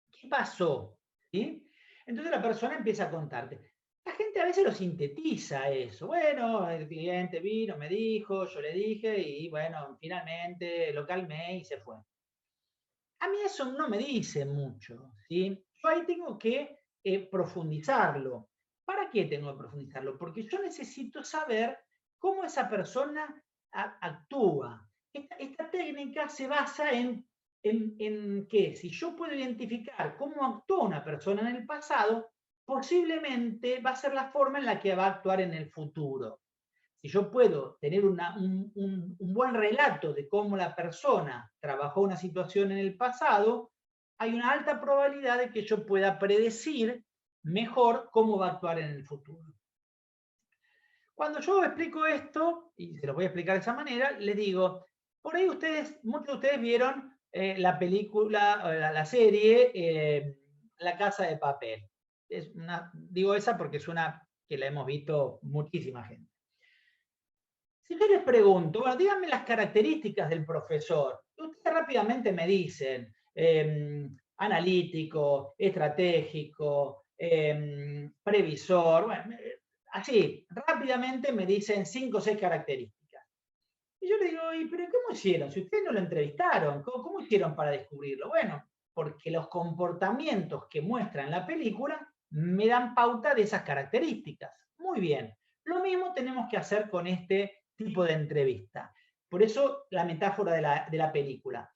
¿Qué pasó? ¿Sí? Entonces la persona empieza a contarte. La gente a veces lo sintetiza eso. Bueno, el cliente vino, me dijo, yo le dije y bueno, finalmente lo calmé y se fue. A mí eso no me dice mucho, ¿sí? Yo ahí tengo que profundizarlo. ¿Para qué tengo que profundizarlo? Porque yo necesito saber cómo esa persona actúa. Esta técnica se basa en que si yo puedo identificar cómo actuó una persona en el pasado, posiblemente va a ser la forma en la que va a actuar en el futuro. Si yo puedo tener un buen relato de cómo la persona trabajó una situación en el pasado, hay una alta probabilidad de que yo pueda predecir mejor cómo va a actuar en el futuro. Cuando yo explico esto, y se lo voy a explicar de esa manera, les digo, por ahí muchos de ustedes vieron la película, la serie La Casa de Papel. Digo esa porque es una que la hemos visto muchísima gente. Si yo les pregunto, bueno, díganme las características del profesor, ustedes rápidamente me dicen, analítico, estratégico, previsor, bueno, así, rápidamente me dicen 5 o 6 características. Y yo le digo, pero ¿cómo hicieron? Si ustedes no lo entrevistaron, ¿cómo hicieron para descubrirlo? Bueno, porque los comportamientos que muestra en la película me dan pauta de esas características. Muy bien. Lo mismo tenemos que hacer con este tipo de entrevista. Por eso la metáfora de la película.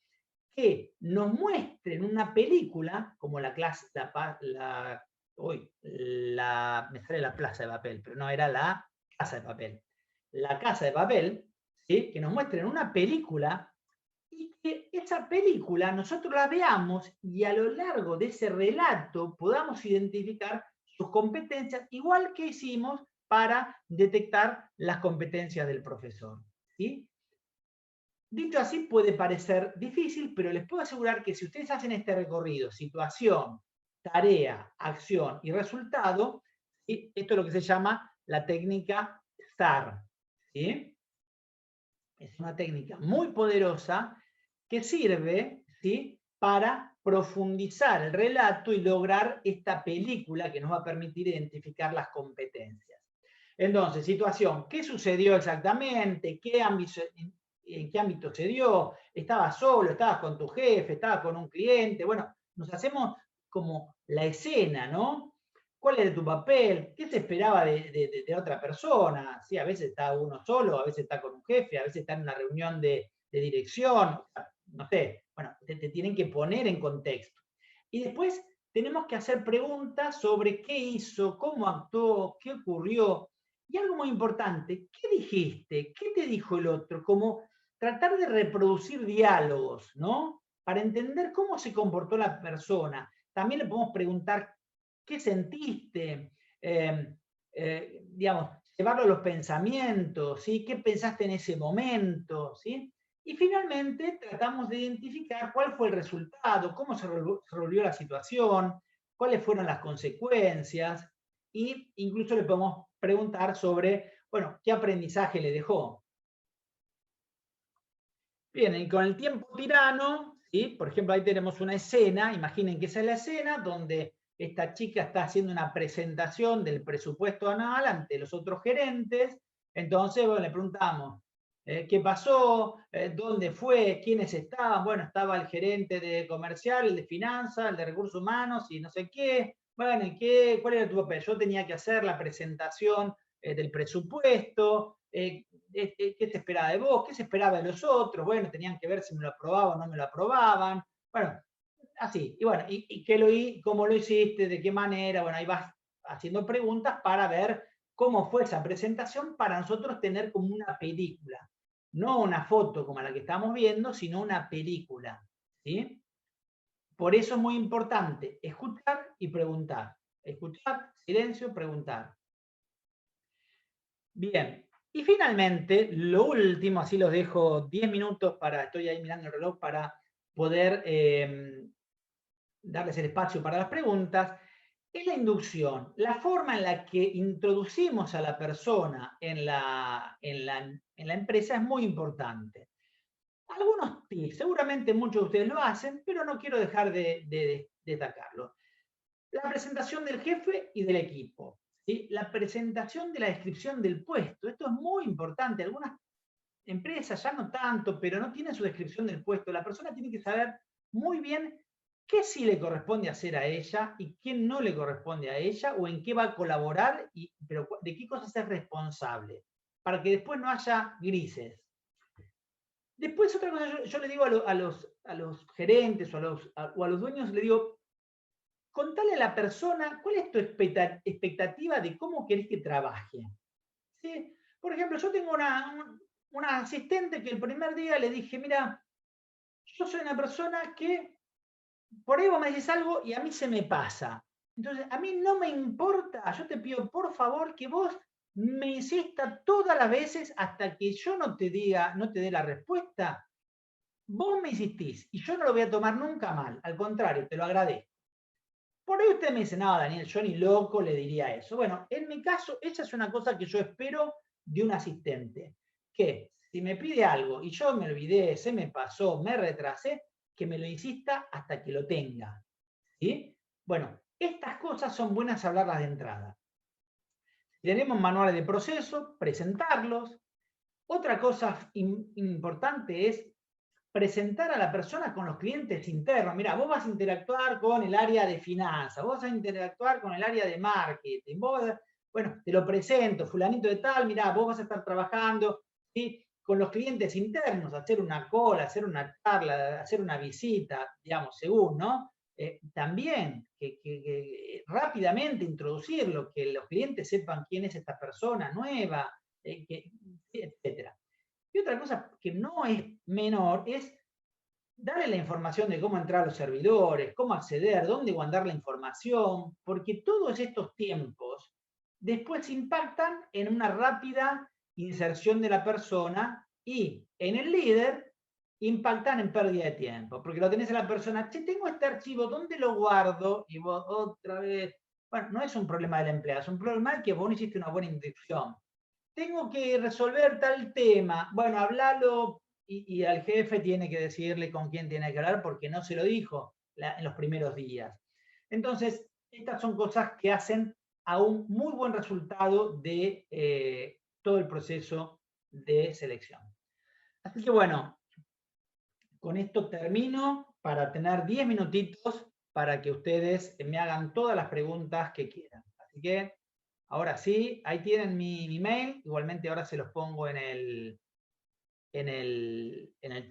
Que nos muestren una película, como me sale la Plaza de Papel, pero no, era la Casa de Papel. La Casa de Papel, ¿sí? Que nos muestren una película y que esa película nosotros la veamos y a lo largo de ese relato podamos identificar sus competencias, igual que hicimos para detectar las competencias del profesor, ¿sí? Dicho así puede parecer difícil, pero les puedo asegurar que si ustedes hacen este recorrido, situación, tarea, acción y resultado, ¿sí? Esto es lo que se llama la técnica STAR, ¿sí? Es una técnica muy poderosa que sirve, ¿sí? Para profundizar el relato y lograr esta película que nos va a permitir identificar las competencias. Entonces, situación, ¿qué sucedió exactamente? ¿En qué ámbito se dio? ¿Estabas solo? ¿Estabas con tu jefe? ¿Estabas con un cliente? Bueno, nos hacemos como la escena, ¿no? ¿Cuál era tu papel? ¿Qué se esperaba de otra persona? ¿Sí? A veces está uno solo, a veces está con un jefe, a veces está en una reunión de dirección, no sé. Bueno, te tienen que poner en contexto. Y después tenemos que hacer preguntas sobre qué hizo, cómo actuó, qué ocurrió. Y algo muy importante, ¿qué dijiste? ¿Qué te dijo el otro? Como tratar de reproducir diálogos, ¿no? Para entender cómo se comportó la persona. También le podemos preguntar, ¿qué sentiste? digamos, llevarlo a los pensamientos, ¿sí? ¿Qué pensaste en ese momento? ¿Sí? Y finalmente tratamos de identificar cuál fue el resultado, cómo se resolvió la situación, cuáles fueron las consecuencias, e incluso le podemos preguntar sobre, bueno, qué aprendizaje le dejó. Bien, y con el tiempo tirano, ¿sí? Por ejemplo, ahí tenemos una escena, imaginen que esa es la escena donde esta chica está haciendo una presentación del presupuesto anual ante los otros gerentes. Entonces, bueno, le preguntamos, ¿qué pasó? ¿Dónde fue? ¿Quiénes estaban? Bueno, estaba el gerente de comercial, el de finanzas, el de recursos humanos y no sé qué. Bueno, ¿cuál era tu papel? Yo tenía que hacer la presentación del presupuesto. ¿Qué se esperaba de vos? ¿Qué se esperaba de los otros? Bueno, tenían que ver si me lo aprobaban o no me lo aprobaban. Bueno, así. Y bueno, ¿cómo lo hiciste? ¿De qué manera? Bueno, ahí vas haciendo preguntas para ver cómo fue esa presentación para nosotros tener como una película. No una foto como la que estamos viendo, sino una película. ¿Sí? Por eso es muy importante escuchar y preguntar. Escuchar, silencio, preguntar. Bien. Y finalmente, lo último, así los dejo 10 minutos estoy ahí mirando el reloj para poder darles el espacio para las preguntas, es la inducción, la forma en la que introducimos a la persona en la empresa es muy importante. Algunos tips, seguramente muchos de ustedes lo hacen, pero no quiero dejar de destacarlo. La presentación del jefe y del equipo. ¿Sí? La presentación de la descripción del puesto. Esto es muy importante. Algunas empresas ya no tanto, pero no tienen su descripción del puesto. La persona tiene que saber muy bien qué sí le corresponde hacer a ella y qué no le corresponde a ella, o en qué va a colaborar, pero de qué cosas es responsable, para que después no haya grises. Después, otra cosa, yo le digo a los gerentes o a los dueños, le digo, contale a la persona cuál es tu expectativa de cómo querés que trabaje. ¿Sí? Por ejemplo, yo tengo una asistente que el primer día le dije, mira, yo soy una persona que por ahí vos me decís algo y a mí se me pasa. Entonces, a mí no me importa, yo te pido por favor que vos me insistas todas las veces hasta que yo no te dé la respuesta. Vos me insistís y yo no lo voy a tomar nunca mal, al contrario, te lo agradezco. Por ahí usted me dice, no, Daniel, yo ni loco le diría eso. Bueno, en mi caso, esa es una cosa que yo espero de un asistente, que si me pide algo y yo me olvidé, se me pasó, me retrasé, que me lo insista hasta que lo tenga. ¿Sí? Bueno, estas cosas son buenas hablarlas de entrada. Tenemos manuales de proceso, presentarlos. Otra cosa importante es presentar a la persona con los clientes internos. Mira, vos vas a interactuar con el área de finanzas, vos vas a interactuar con el área de marketing, bueno, te lo presento, fulanito de tal, mira, vos vas a estar trabajando, ¿sí? Con los clientes internos, hacer una cola, hacer una charla, hacer una visita, digamos, según, ¿no? También que rápidamente introducirlo, que los clientes sepan quién es esta persona nueva, etcétera. Y otra cosa que no es menor es darle la información de cómo entrar a los servidores, cómo acceder, dónde guardar la información, porque todos estos tiempos después impactan en una rápida inserción de la persona y en el líder impactan en pérdida de tiempo, porque lo tenés a la persona, che, tengo este archivo, ¿dónde lo guardo? Y vos otra vez, bueno, no es un problema del empleado, es un problema de que vos no hiciste una buena inducción. Tengo que resolver tal tema, bueno, hablalo y al jefe tiene que decirle con quién tiene que hablar porque no se lo dijo en los primeros días. Entonces, estas son cosas que hacen a un muy buen resultado de todo el proceso de selección. Así que bueno, con esto termino para tener 10 minutitos para que ustedes me hagan todas las preguntas que quieran. Así que ahora sí, ahí tienen mi mail, igualmente ahora se los pongo en el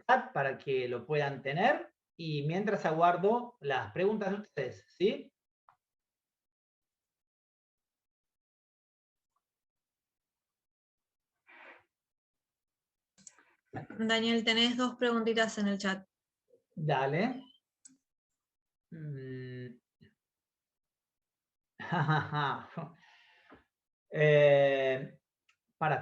chat para que lo puedan tener y mientras aguardo las preguntas de ustedes, ¿sí? Daniel, tenés 2 preguntitas en el chat. Dale.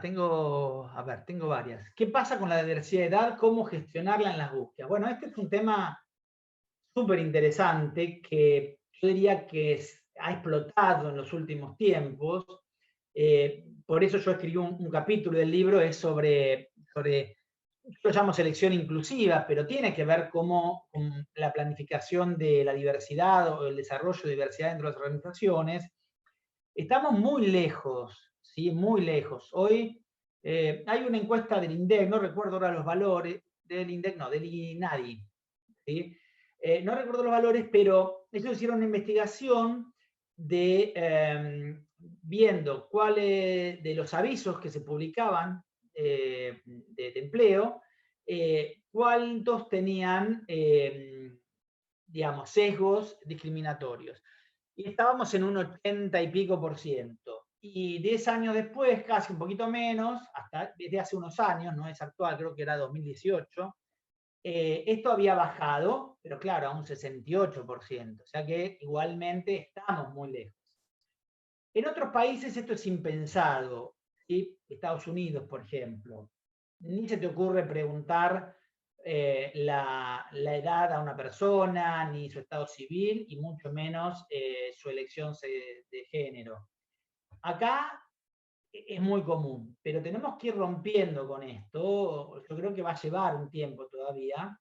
Tengo varias. ¿Qué pasa con la diversidad de edad? ¿Cómo gestionarla en las búsquedas? Bueno, este es un tema súper interesante que yo diría que ha explotado en los últimos tiempos. Por eso yo escribí un capítulo del libro, es sobre, yo lo llamo selección inclusiva, pero tiene que ver con la planificación de la diversidad o el desarrollo de diversidad dentro de las organizaciones. Estamos muy lejos, ¿sí? Muy lejos. Hoy hay una encuesta del INDEC, no recuerdo ahora los valores, del INDEC, no, del INADI, ¿sí? No recuerdo los valores, pero ellos hicieron una investigación de viendo cuáles de los avisos que se publicaban de empleo, cuántos tenían, digamos, sesgos discriminatorios. Y estábamos en un 80 y pico %. Y 10 años después, casi un poquito menos, hasta desde hace unos años, no es actual, creo que era 2018, esto había bajado, pero claro, a un 68%, o sea que igualmente estamos muy lejos. En otros países esto es impensado, ¿sí? Estados Unidos, por ejemplo. Ni se te ocurre preguntar la edad a una persona, ni su estado civil, y mucho menos su elección de género. Acá es muy común, pero tenemos que ir rompiendo con esto. Yo creo que va a llevar un tiempo todavía,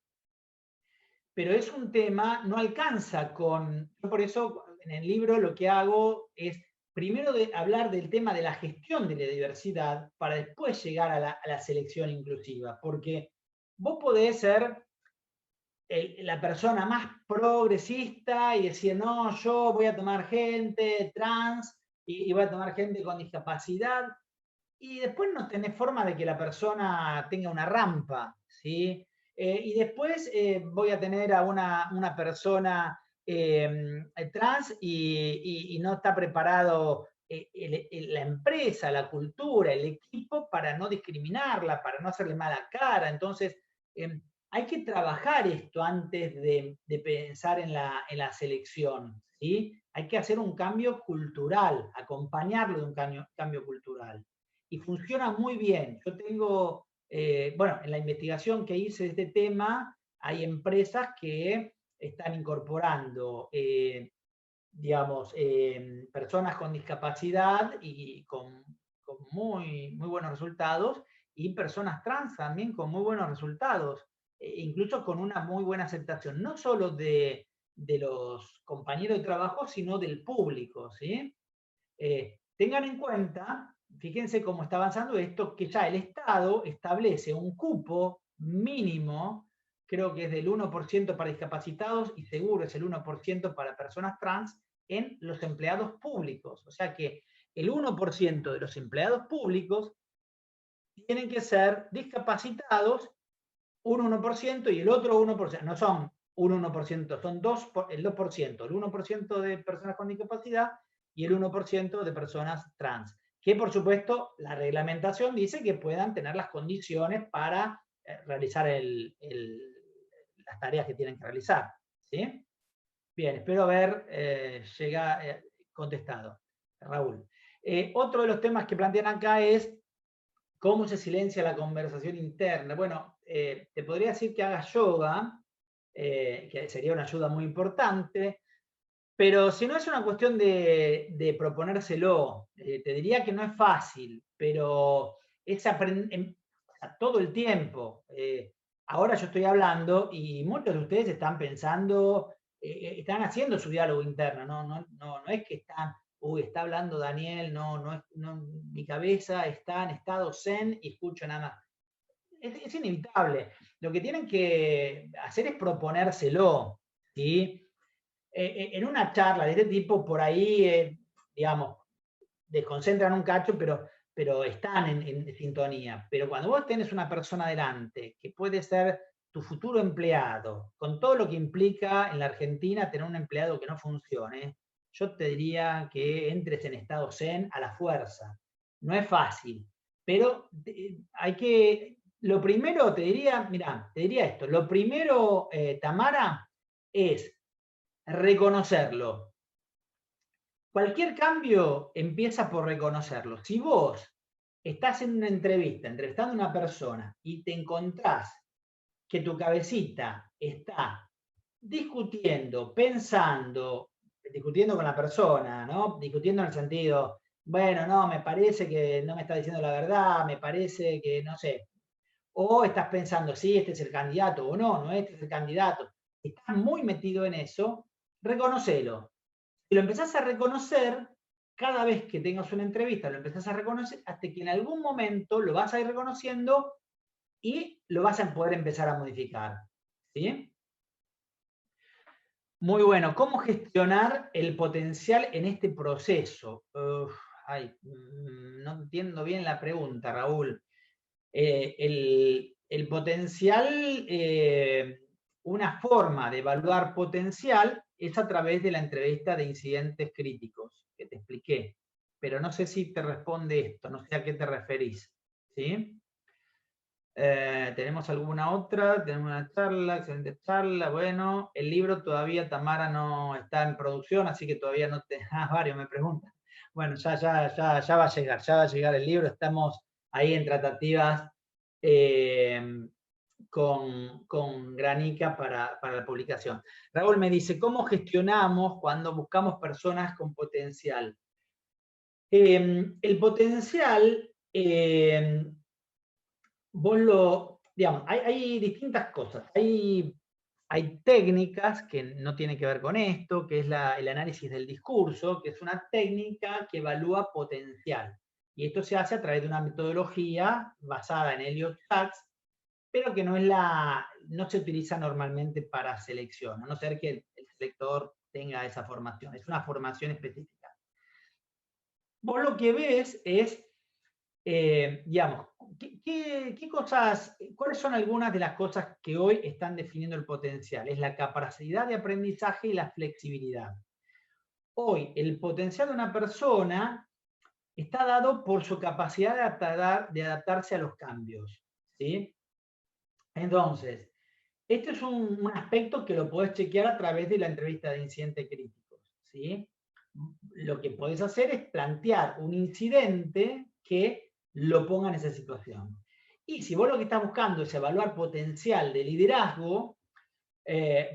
pero es un tema, no alcanza con... Yo por eso en el libro lo que hago es primero hablar del tema de la gestión de la diversidad para después llegar a la selección inclusiva, porque vos podés ser la persona más progresista y decir, no, yo voy a tomar gente trans y voy a tomar gente con discapacidad, y después no tenés forma de que la persona tenga una rampa, ¿sí? Y después voy a tener a una persona trans y no está preparado la empresa, la cultura, el equipo para no discriminarla, para no hacerle mala cara. Entonces, hay que trabajar esto antes de pensar en la selección, ¿sí? Hay que hacer un cambio cultural, acompañarlo de un cambio cultural. Y funciona muy bien. Yo tengo, bueno, en la investigación que hice de este tema, hay empresas que están incorporando, digamos, personas con discapacidad y con muy, muy buenos resultados, y personas trans también con muy buenos resultados, incluso con una muy buena aceptación, no solo de los compañeros de trabajo, sino del público, ¿sí? Tengan en cuenta, fíjense cómo está avanzando esto, que ya el Estado establece un cupo mínimo, creo que es del 1% para discapacitados y seguro es el 1% para personas trans en los empleados públicos. O sea que el 1% de los empleados públicos tienen que ser discapacitados, un 1% y el otro 1%, no son un 1%, son el 2%, el 1% de personas con discapacidad y el 1% de personas trans. Que por supuesto la reglamentación dice que puedan tener las condiciones para realizar las tareas que tienen que realizar. ¿Sí? Bien, espero haber contestado, Raúl. Otro de los temas que plantean acá es cómo se silencia la conversación interna. Bueno, te podría decir que hagas yoga, que sería una ayuda muy importante, pero si no es una cuestión de proponérselo, te diría que no es fácil, pero es todo el tiempo. Ahora yo estoy hablando y muchos de ustedes están pensando, están haciendo su diálogo interno, no es que están, uy, está hablando Daniel, no, mi cabeza está en estado zen y escucho nada más. Es inevitable. Lo que tienen que hacer es proponérselo, ¿sí? En una charla de este tipo, por ahí, digamos, desconcentran un cacho, pero están en sintonía. Pero cuando vos tenés una persona delante, que puede ser tu futuro empleado, con todo lo que implica en la Argentina tener un empleado que no funcione, yo te diría que entres en estado zen a la fuerza. No es fácil, pero hay que... Lo primero, te diría, mira, te diría esto, lo primero, Tamara, es reconocerlo. cualquier cambio empieza por reconocerlo. Si vos estás en una entrevista, entrevistando a una persona, y te encontrás que tu cabecita está discutiendo, pensando, discutiendo con la persona, ¿no? Discutiendo en el sentido, bueno, no, me parece que no me está diciendo la verdad, me parece que, no sé. O estás pensando, sí, este es el candidato, o no, no, este es el candidato. Estás muy metido en eso, reconocelo. Si lo empezás a reconocer, cada vez que tengas una entrevista, lo empezás a reconocer hasta que en algún momento lo vas a ir reconociendo y lo vas a poder empezar a modificar. ¿Sí? Muy bueno. ¿Cómo gestionar el potencial en este proceso? No entiendo bien la pregunta, Raúl. El potencial, una forma de evaluar potencial es a través de la entrevista de incidentes críticos que te expliqué. Pero no sé si te responde esto, no sé a qué te referís. ¿Sí? ¿Tenemos alguna otra? Tenemos una charla, excelente charla. Bueno, el libro todavía, Tamara, no está en producción, así que todavía no te... varios me preguntan. Bueno, ya va a llegar el libro. Estamos ahí en tratativas con Granica para la publicación. Raúl me dice, ¿cómo gestionamos cuando buscamos personas con potencial? El potencial... digamos, hay distintas cosas. Hay técnicas que no tienen que ver con esto, que es el análisis del discurso, que es una técnica que evalúa potencial. Y esto se hace a través de una metodología basada en Elliott Sachs, pero que no se utiliza normalmente para selección, a no ser que el selector tenga esa formación. Es una formación específica. Vos lo que ves es, digamos, ¿cuáles son algunas de las cosas que hoy están definiendo el potencial? Es la capacidad de aprendizaje y la flexibilidad. Hoy, el potencial de una persona está dado por su capacidad de adaptarse a los cambios, ¿sí? Entonces, este es un aspecto que lo podés chequear a través de la entrevista de incidentes críticos, ¿sí? Lo que podés hacer es plantear un incidente que lo ponga en esa situación. Y si vos lo que estás buscando es evaluar potencial de liderazgo,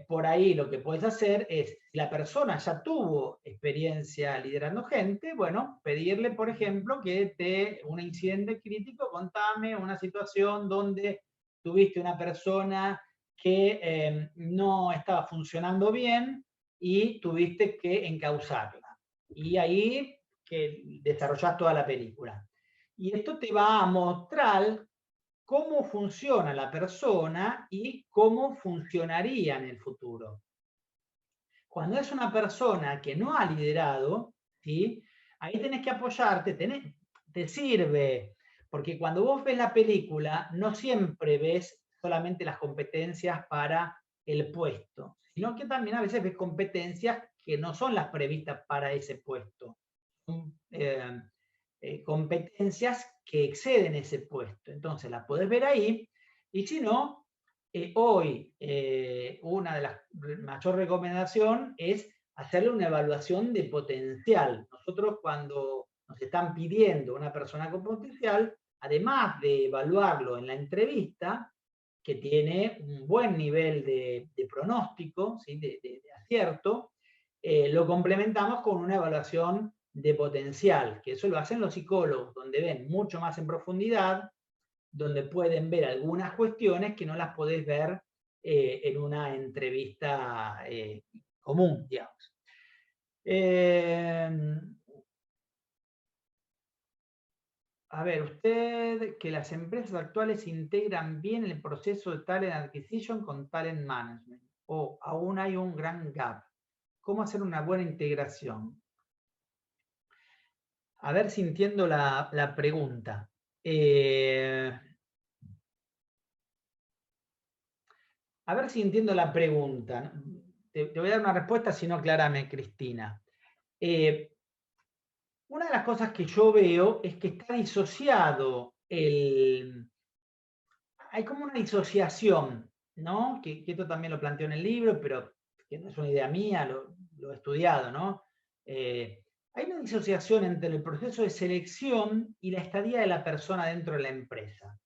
por ahí lo que podés hacer es, si la persona ya tuvo experiencia liderando gente, bueno, pedirle, por ejemplo, que un incidente crítico, contame una situación donde tuviste una persona que no estaba funcionando bien y tuviste que encauzarla. Y ahí que desarrollás toda la película. Y esto te va a mostrar cómo funciona la persona y cómo funcionaría en el futuro. Cuando es una persona que no ha liderado, ¿sí? Ahí tenés que apoyarte, te sirve, porque cuando vos ves la película, no siempre ves solamente las competencias para el puesto, sino que también a veces ves competencias que no son las previstas para ese puesto. Competencias que exceden ese puesto. Entonces la podés ver ahí, y si no, hoy una de las mayor recomendación es hacerle una evaluación de potencial. Nosotros cuando nos están pidiendo una persona con potencial, además de evaluarlo en la entrevista, que tiene un buen nivel de pronóstico, ¿sí? de acierto, lo complementamos con una evaluación de potencial, que eso lo hacen los psicólogos, donde ven mucho más en profundidad, donde pueden ver algunas cuestiones que no las podés ver en una entrevista común, digamos. A ver, usted, que las empresas actuales integran bien el proceso de Talent Acquisition con Talent Management, o aún hay un gran gap. ¿Cómo hacer una buena integración? A ver si entiendo la pregunta. A ver si entiendo la pregunta. Te voy a dar una respuesta, si no, aclárame, Cristina. Una de las cosas que yo veo es que está disociado hay como una disociación, ¿no? Que esto también lo planteo en el libro, pero que no es una idea mía, lo he estudiado, ¿no? hay una disociación entre el proceso de selección y la estadía de la persona dentro de la empresa.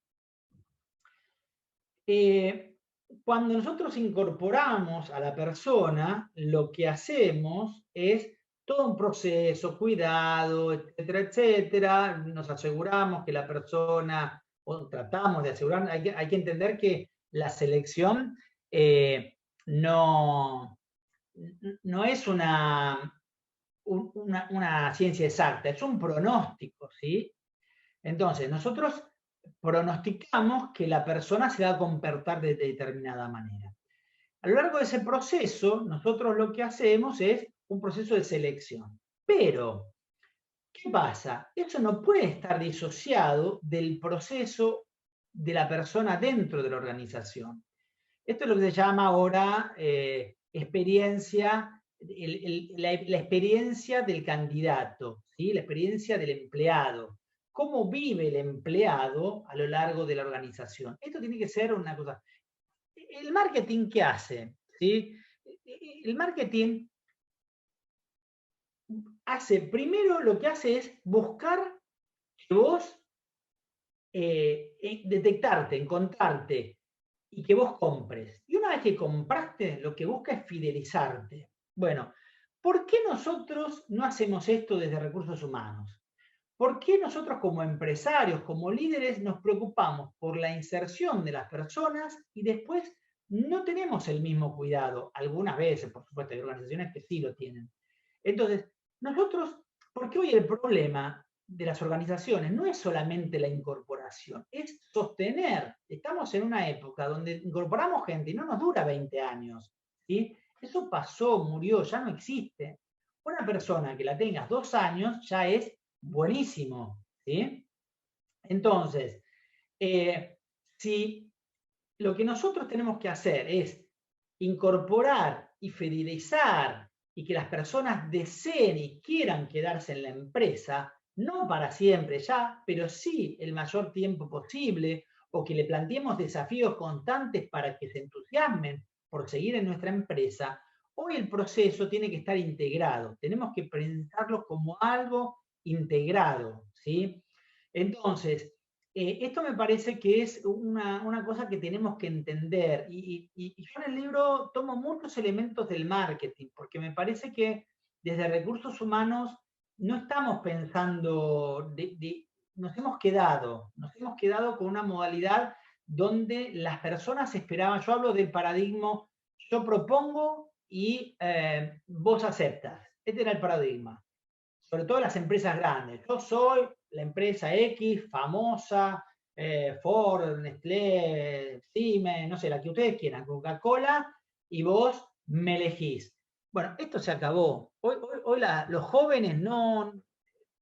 Cuando nosotros incorporamos a la persona, lo que hacemos es todo un proceso, cuidado, etcétera, etcétera. Nos aseguramos que la persona, o tratamos de asegurar, hay que entender que la selección no es una ciencia exacta, es un pronóstico, ¿sí? Entonces, nosotros pronosticamos que la persona se va a comportar de determinada manera. A lo largo de ese proceso, nosotros lo que hacemos es un proceso de selección. Pero, ¿qué pasa? Eso no puede estar disociado del proceso de la persona dentro de la organización. Esto es lo que se llama ahora experiencia, la experiencia del candidato, ¿sí? La experiencia del empleado. ¿Cómo vive el empleado a lo largo de la organización? Esto tiene que ser una cosa. ¿El marketing qué hace? ¿Sí? El marketing primero lo que hace es buscar que vos detectarte, encontrarte y que vos compres. Y una vez que compraste, lo que busca es fidelizarte. Bueno, ¿por qué nosotros no hacemos esto desde recursos humanos? ¿Por qué nosotros como empresarios, como líderes, nos preocupamos por la inserción de las personas y después no tenemos el mismo cuidado? Algunas veces, por supuesto, hay organizaciones que sí lo tienen. Entonces, nosotros, porque hoy el problema de las organizaciones no es solamente la incorporación, es sostener. Estamos en una época donde incorporamos gente y no nos dura 20 años. ¿Sí? Eso pasó, murió, ya no existe. Una persona que la tengas 2 años ya es buenísimo. ¿Sí? Entonces, si lo que nosotros tenemos que hacer es incorporar y fidelizar y que las personas deseen y quieran quedarse en la empresa, no para siempre ya, pero sí el mayor tiempo posible, o que le planteemos desafíos constantes para que se entusiasmen por seguir en nuestra empresa, hoy el proceso tiene que estar integrado. Tenemos que pensarlo como algo integrado, ¿sí? Entonces, esto me parece que es una cosa que tenemos que entender y yo en el libro tomo muchos elementos del marketing, porque me parece que desde recursos humanos no estamos pensando, nos hemos quedado con una modalidad donde las personas esperaban, yo hablo del paradigma, yo propongo y vos aceptas. Este era el paradigma. Sobre todo las empresas grandes. Yo soy la empresa X, famosa, Ford, Nestlé, Siemens, no sé, la que ustedes quieran, Coca-Cola, y vos me elegís. Bueno, esto se acabó. Hoy los jóvenes no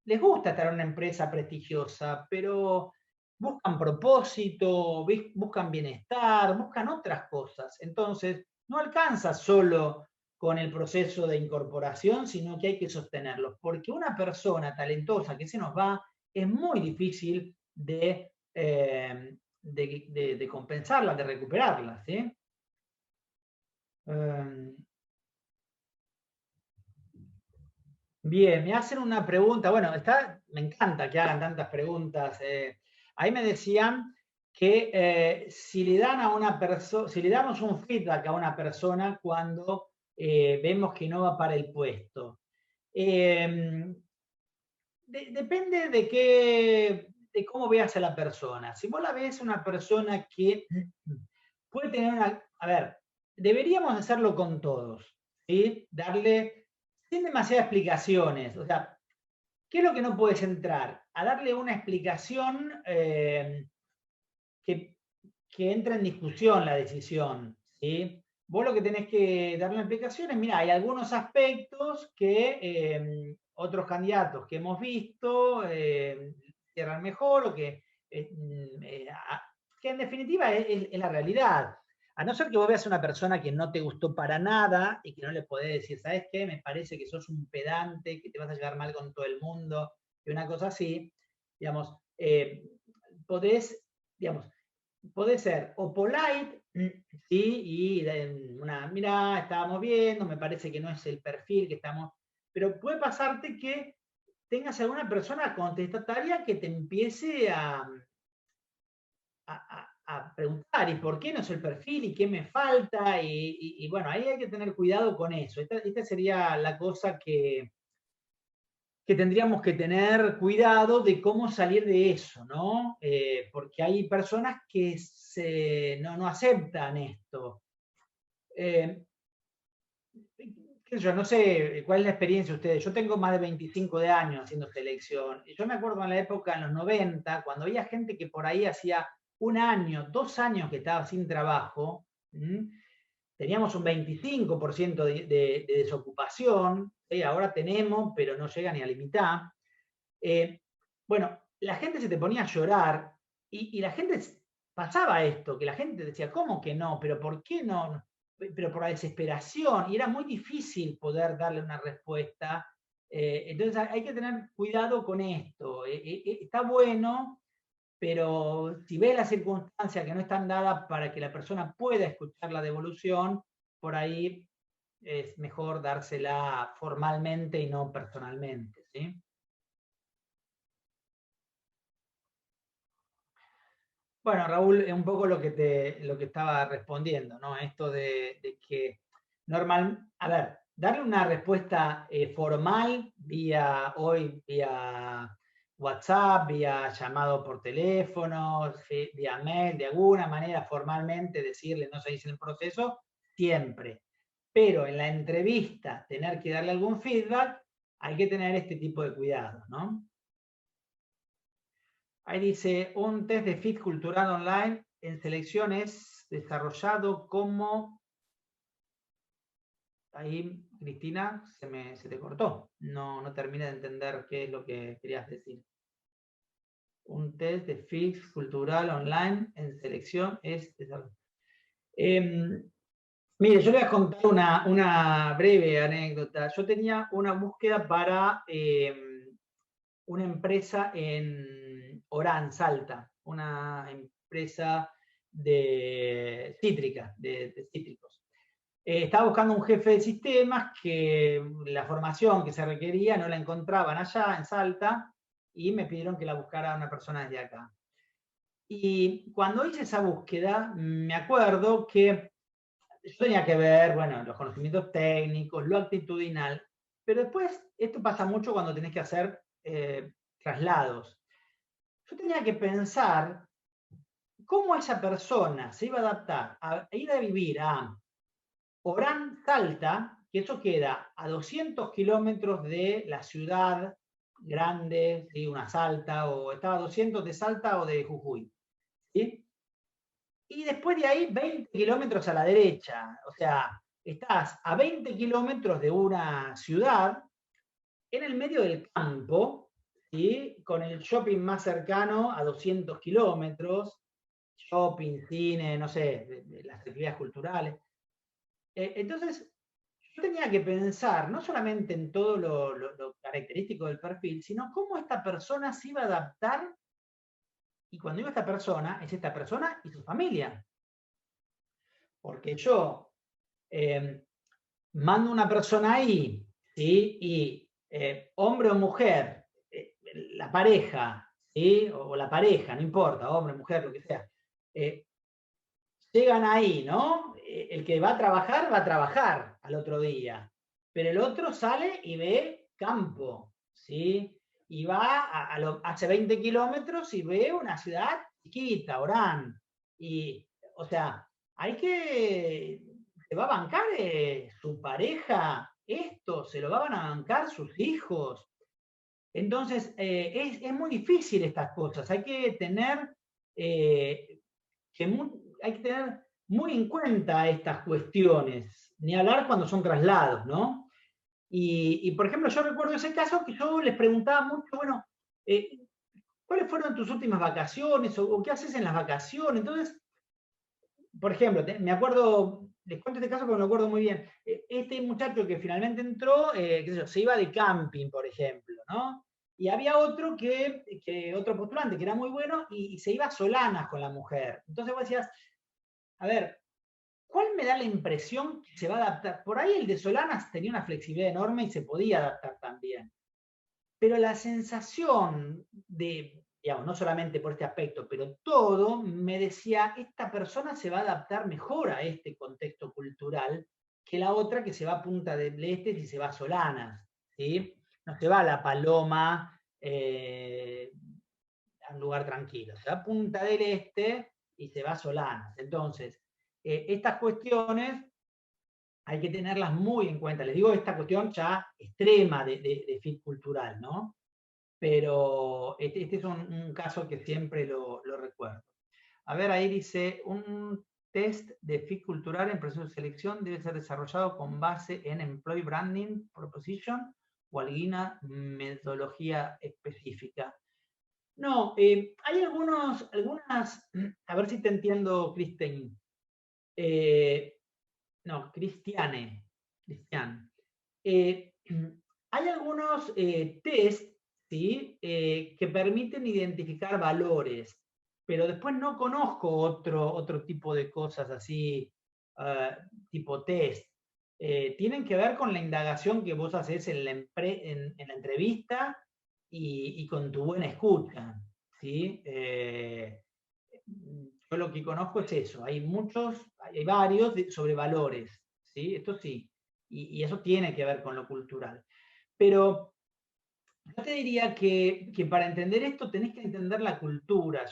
les gusta estar en una empresa prestigiosa, pero buscan propósito, buscan bienestar, buscan otras cosas. Entonces, no alcanza solo con el proceso de incorporación, sino que hay que sostenerlo, porque una persona talentosa que se nos va es muy difícil de compensarla, de recuperarla, ¿sí? Bien, me hacen una pregunta, bueno, me encanta que hagan tantas preguntas. Ahí me decían que si le dan a una persona, si le damos un feedback a una persona cuando vemos que no va para el puesto. Depende de cómo veas a la persona. Si vos la ves una persona que puede tener a ver, deberíamos hacerlo con todos, ¿sí? Darle, sin demasiadas explicaciones, o sea, ¿qué es lo que no puedes entrar? A darle una explicación que entra en discusión la decisión, ¿sí? Vos lo que tenés que darle una explicación es, mira, hay algunos aspectos que otros candidatos que hemos visto cierran mejor o que en definitiva es la realidad. A no ser que vos veas una persona que no te gustó para nada y que no le podés decir, ¿sabes qué? Me parece que sos un pedante, que te vas a llevar mal con todo el mundo, y una cosa así, digamos, podés ser o polite, ¿sí? Y mirá, estábamos viendo, me parece que no es el perfil que estamos. pero puede pasarte que tengas alguna persona contestataria que te empiece a preguntar, ¿y por qué no es el perfil? ¿Y qué me falta? Y bueno, ahí hay que tener cuidado con eso. Esta sería la cosa que tendríamos que tener cuidado de cómo salir de eso, ¿no? Porque hay personas que no aceptan esto. Yo no sé cuál es la experiencia de ustedes. Yo tengo más de 25 de años haciendo selección. Yo me acuerdo en la época, en los 90, cuando había gente que por ahí hacía 1 año, 2 años que estaba sin trabajo, teníamos un 25% de desocupación, ahora tenemos, pero no llega ni a la mitad. Bueno, la gente se te ponía a llorar y la gente pasaba esto, que la gente decía, ¿cómo que no? ¿Pero por qué no? Pero por la desesperación, y era muy difícil poder darle una respuesta. Entonces hay que tener cuidado con esto. Está bueno, pero si ves las circunstancias que no están dadas para que la persona pueda escuchar la devolución, por ahí es mejor dársela formalmente y no personalmente, ¿sí? Bueno, Raúl, es un poco lo que estaba respondiendo, ¿no? Esto de que a ver, darle una respuesta formal vía WhatsApp, vía llamado por teléfono, vía mail, de alguna manera formalmente decirle, no se dice en el proceso, siempre. Pero en la entrevista, tener que darle algún feedback, hay que tener este tipo de cuidado, ¿no? Ahí dice, un test de fit cultural online en selección es desarrollado como... Ahí, Cristina, se te cortó. No terminé de entender qué es lo que querías decir. Un test de fit cultural online en selección es desarrollado. Mire, yo le voy a contar una breve anécdota. Yo tenía una búsqueda para una empresa en Orán, Salta, una empresa de cítrica, de cítricos. Estaba buscando un jefe de sistemas que la formación que se requería no la encontraban allá en Salta y me pidieron que la buscara una persona desde acá. Y cuando hice esa búsqueda, me acuerdo que yo tenía que ver, bueno, los conocimientos técnicos, lo actitudinal, pero después esto pasa mucho cuando tenés que hacer traslados. Yo tenía que pensar cómo esa persona se iba a adaptar a ir a vivir a Orán, Salta, que eso queda a 200 kilómetros de la ciudad grande, ¿sí? Una Salta, o estaba a 200 de Salta o de Jujuy, ¿sí? Y después de ahí 20 kilómetros a la derecha, o sea, estás a 20 kilómetros de una ciudad, en el medio del campo, ¿sí? Con el shopping más cercano a 200 kilómetros, shopping, cine, no sé, las actividades culturales. Entonces, yo tenía que pensar no solamente en todo lo característico del perfil, sino cómo esta persona se iba a adaptar, y cuando digo esta persona, es esta persona y su familia. Porque yo mando una persona ahí, ¿sí? Y hombre o mujer, la pareja, ¿sí? O la pareja, no importa, hombre, mujer, lo que sea, llegan ahí, ¿no? El que va a trabajar al otro día, pero el otro sale y ve campo, ¿sí? Y va hace 20 kilómetros y ve una ciudad chiquita, Orán. Y, o sea, se va a bancar su pareja esto, se lo van a bancar sus hijos. Entonces, es muy difícil estas cosas. Hay que tener muy en cuenta estas cuestiones, ni hablar cuando son traslados, ¿no? Y por ejemplo, yo recuerdo ese caso que yo les preguntaba mucho, bueno, ¿cuáles fueron tus últimas vacaciones o qué haces en las vacaciones? Entonces, por ejemplo, me acuerdo, les cuento este caso porque me acuerdo muy bien. Este muchacho que finalmente entró, qué sé yo, se iba de camping, por ejemplo, ¿no? Y había otro otro postulante que era muy bueno y se iba a Solanas con la mujer. Entonces vos decías, a ver, ¿cuál me da la impresión que se va a adaptar? Por ahí el de Solanas tenía una flexibilidad enorme y se podía adaptar también. Pero la sensación de, digamos, no solamente por este aspecto, pero todo, me decía, esta persona se va a adaptar mejor a este contexto cultural que la otra que se va a Punta del Este y se va a Solanas, ¿sí? No se va a La Paloma, a un lugar tranquilo, se va a Punta del Este y se va a Solanas. Entonces, estas cuestiones hay que tenerlas muy en cuenta. Les digo esta cuestión ya extrema de fit cultural, ¿no? Pero este es un caso que siempre lo recuerdo. A ver, ahí dice, un test de fit cultural en proceso de selección debe ser desarrollado con base en Employee Branding Proposition o alguna metodología específica. No, hay algunas, a ver si te entiendo, Cristian. No, Cristian. Hay algunos test, ¿sí? Que permiten identificar valores, pero después no conozco otro tipo de cosas así, tipo test. Tienen que ver con la indagación que vos haces en la entrevista y con tu buena escucha, ¿sí? Yo lo que conozco es eso, hay varios sobre valores, ¿sí? Esto sí, y eso tiene que ver con lo cultural. Pero yo te diría que para entender esto tenés que entender la cultura.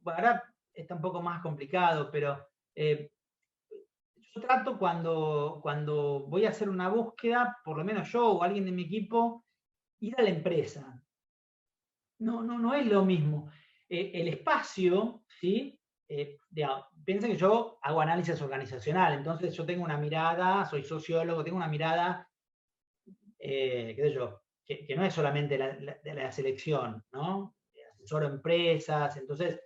Ahora está un poco más complicado, pero yo trato cuando voy a hacer una búsqueda, por lo menos yo o alguien de mi equipo, ir a la empresa. No es lo mismo. El espacio, ¿sí? Piensen que yo hago análisis organizacional, entonces yo tengo una mirada, soy sociólogo, tengo una mirada, qué sé yo, que no es solamente de la selección, ¿no? Asesoro empresas, entonces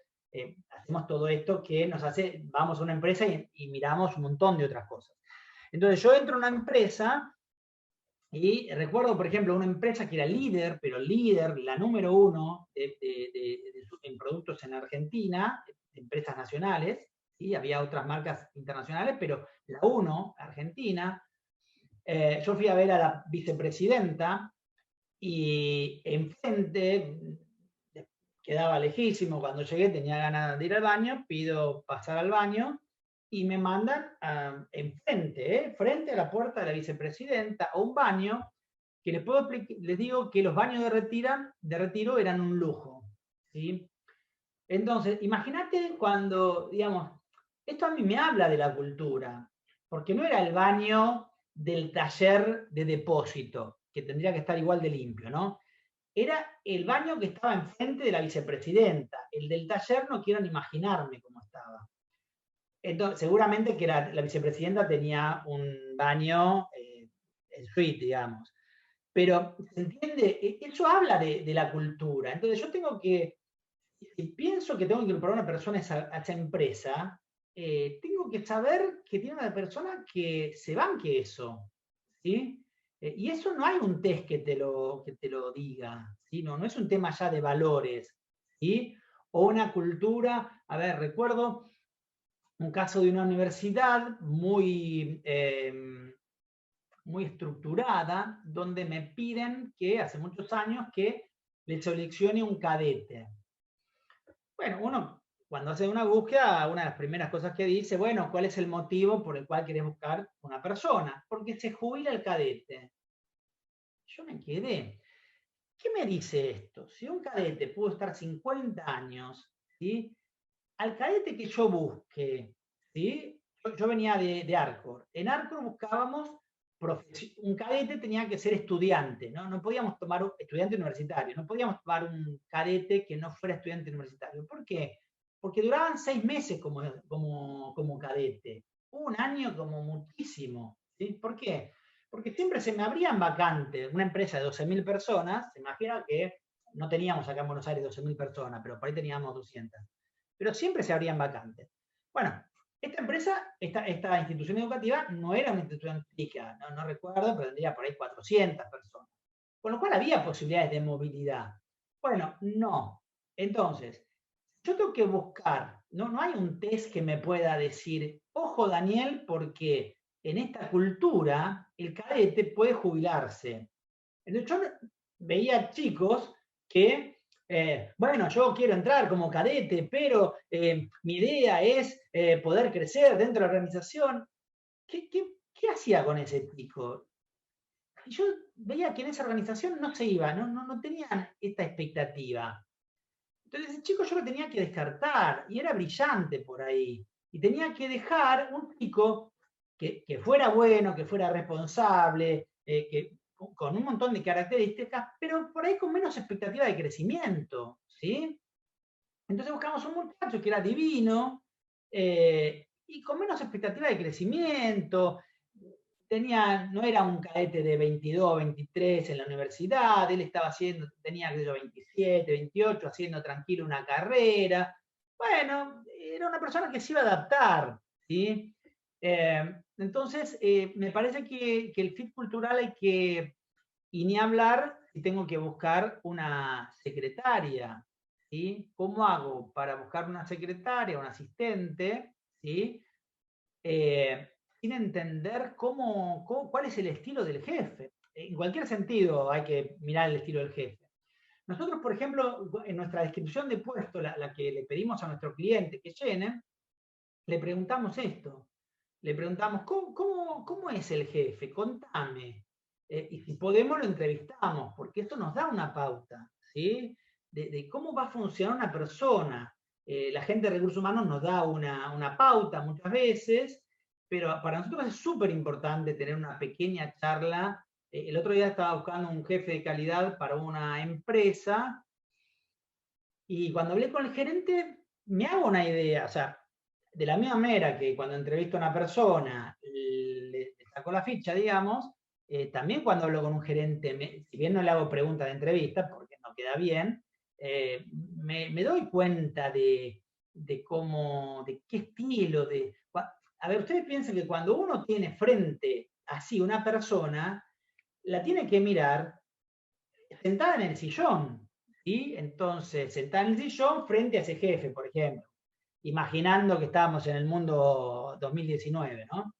hacemos todo esto que nos hace, vamos a una empresa y miramos un montón de otras cosas. Entonces yo entro a una empresa y recuerdo, por ejemplo, una empresa que era líder, pero líder, la número 1 en productos en Argentina, empresas nacionales, ¿sí? Había otras marcas internacionales, pero la 1, Argentina. Yo fui a ver a la vicepresidenta y enfrente, quedaba lejísimo, cuando llegué tenía ganas de ir al baño, pido pasar al baño y me mandan enfrente, frente a la puerta de la vicepresidenta, a un baño que les digo que los baños de retiro eran un lujo, ¿sí? Entonces, imagínate cuando, digamos, esto a mí me habla de la cultura, porque no era el baño del taller de depósito, que tendría que estar igual de limpio, ¿no? Era el baño que estaba enfrente de la vicepresidenta. El del taller no quiero ni imaginarme cómo estaba. Entonces, seguramente que la vicepresidenta tenía un baño en suite, digamos. Pero, ¿se entiende? Eso habla de la cultura. Entonces, yo tengo que, si pienso que tengo que incorporar a una persona a esa empresa, tengo que saber que tiene una persona que se banque eso, ¿sí? Y eso no hay un test que te lo diga, ¿sí? No es un tema ya de valores, ¿sí? O una cultura, a ver, recuerdo un caso de una universidad muy estructurada, donde me piden que, hace muchos años, que le seleccione un cadete. Bueno, uno cuando hace una búsqueda, una de las primeras cosas que dice, bueno, ¿cuál es el motivo por el cual querés buscar una persona? Porque se jubila el cadete. Yo me quedé. ¿Qué me dice esto? Si un cadete pudo estar 50 años, ¿sí? Al cadete que yo busque, ¿sí? Yo venía de Arcor. En Arcor buscábamos un cadete tenía que ser estudiante, ¿no? No podíamos tomar un estudiante universitario, no podíamos tomar un cadete que no fuera estudiante universitario. ¿Por qué? Porque duraban 6 meses como cadete, un año como muchísimo, ¿sí? ¿Por qué? Porque siempre se me abrían vacantes. Una empresa de 12.000 personas, se imagina que no teníamos acá en Buenos Aires 12.000 personas, pero por ahí teníamos 200. Pero siempre se abrían vacantes. Bueno, esta empresa, esta institución educativa no era una institución chica, no recuerdo, pero tendría por ahí 400 personas. Con lo cual había posibilidades de movilidad. Bueno, no. Entonces, yo tengo que buscar no hay un test que me pueda decir, ojo Daniel, porque en esta cultura el cadete puede jubilarse. Entonces yo veía chicos que, bueno, yo quiero entrar como cadete, pero mi idea es poder crecer dentro de la organización. ¿Qué hacía con ese chico? Y yo veía que en esa organización no se iba, no tenían esta expectativa. Entonces ese chico yo lo tenía que descartar, y era brillante por ahí. Y tenía que dejar un chico que fuera bueno, que fuera responsable, con un montón de características, pero por ahí con menos expectativa de crecimiento, ¿sí? Entonces buscamos un muchacho que era divino, y con menos expectativa de crecimiento. No era un cadete de 22, 23 en la universidad, él estaba haciendo, tenía 27, 28, haciendo tranquilo una carrera. Bueno, era una persona que se iba a adaptar, ¿sí? Entonces, me parece que el fit cultural hay que, y ni hablar, si tengo que buscar una secretaria, ¿sí? ¿Cómo hago para buscar una secretaria, un asistente, ¿sí? Sin entender cuál es el estilo del jefe. En cualquier sentido hay que mirar el estilo del jefe. Nosotros, por ejemplo, en nuestra descripción de puesto, la que le pedimos a nuestro cliente que llene, le preguntamos esto. Le preguntamos, ¿cómo es el jefe? Contame. Y si podemos, lo entrevistamos, porque esto nos da una pauta, ¿sí? De cómo va a funcionar una persona. La gente de recursos humanos nos da una pauta muchas veces, pero para nosotros es súper importante tener una pequeña charla. El otro día estaba buscando un jefe de calidad para una empresa, y cuando hablé con el gerente, me hago una idea, o sea, de la misma manera que cuando entrevisto a una persona le saco la ficha, digamos, también cuando hablo con un gerente, si bien no le hago preguntas de entrevista, porque no queda bien, me doy cuenta de cómo, de qué estilo, a ver, ustedes piensan que cuando uno tiene frente así una persona, la tiene que mirar sentada en el sillón, ¿sí? Entonces, sentada en el sillón frente a ese jefe, por ejemplo, imaginando que estábamos en el mundo 2019, ¿no?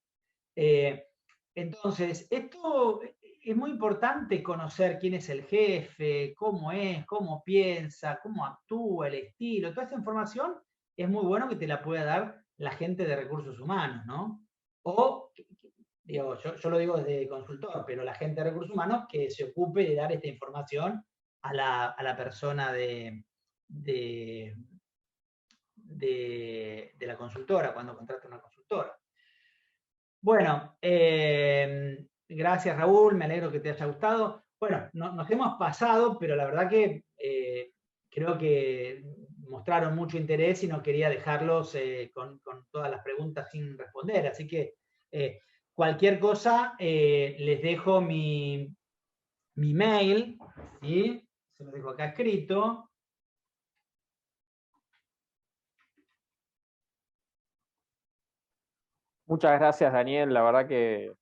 Entonces, esto es muy importante conocer quién es el jefe, cómo es, cómo piensa, cómo actúa, el estilo. Toda esa información es muy bueno que te la pueda dar la gente de recursos humanos, ¿no? O, digo, yo lo digo desde consultor, pero la gente de recursos humanos que se ocupe de dar esta información a la persona de la consultora, cuando contrata una consultora. Bueno, gracias Raúl, me alegro que te haya gustado. Bueno, nos hemos pasado, pero la verdad que creo que mostraron mucho interés y no quería dejarlos con todas las preguntas sin responder. Así que cualquier cosa, les dejo mi mail, ¿sí? Se lo dejo acá escrito. Muchas gracias, Daniel. La verdad que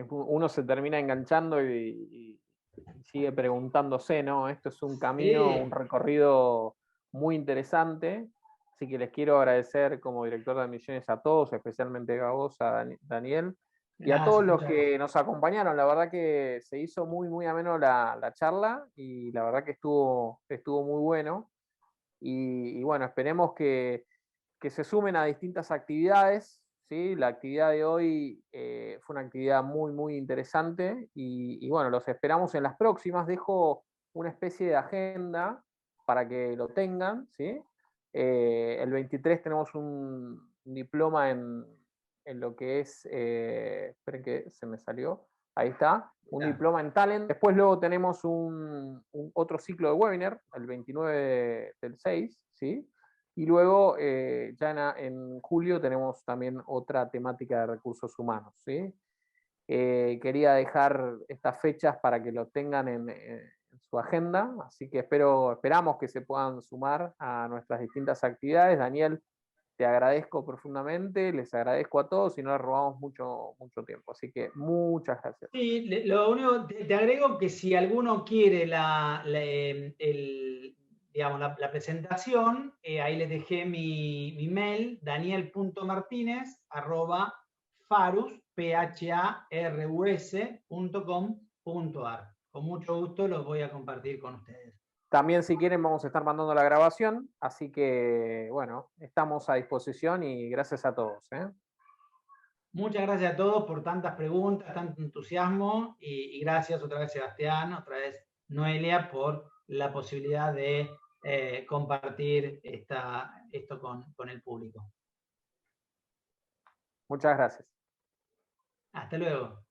uno se termina enganchando y sigue preguntándose, ¿no? Esto es un camino, Sí. un recorrido muy interesante. Así que les quiero agradecer como director de admisiones a todos, especialmente a vos, a Daniel, y a todos los que nos acompañaron. La verdad que se hizo muy, muy ameno la charla y la verdad que estuvo muy bueno. Y bueno, esperemos que se sumen a distintas actividades. ¿Sí? La actividad de hoy fue una actividad muy, muy interesante y bueno, los esperamos en las próximas. Dejo una especie de agenda para que lo tengan. ¿Sí? El 23 tenemos un diploma en lo que es, esperen que se me salió, ahí está, un diploma en Talent. Después luego tenemos otro ciclo de webinar, el 29 del 6, ¿sí? Y luego, ya en julio, tenemos también otra temática de recursos humanos, ¿sí? Quería dejar estas fechas para que lo tengan en su agenda, así que esperamos que se puedan sumar a nuestras distintas actividades. Daniel, te agradezco profundamente, les agradezco a todos y no les robamos mucho tiempo, así que muchas gracias. Sí, lo único, te agrego que si alguno quiere digamos, la presentación, ahí les dejé mi mail, daniel.martinez@pharus.com.ar. Con mucho gusto los voy a compartir con ustedes. También, si quieren, vamos a estar mandando la grabación, así que, bueno, estamos a disposición y gracias a todos. Muchas gracias a todos por tantas preguntas, tanto entusiasmo, y gracias otra vez Sebastián, otra vez Noelia, por la posibilidad de compartir esto con el público. Muchas gracias. Hasta luego.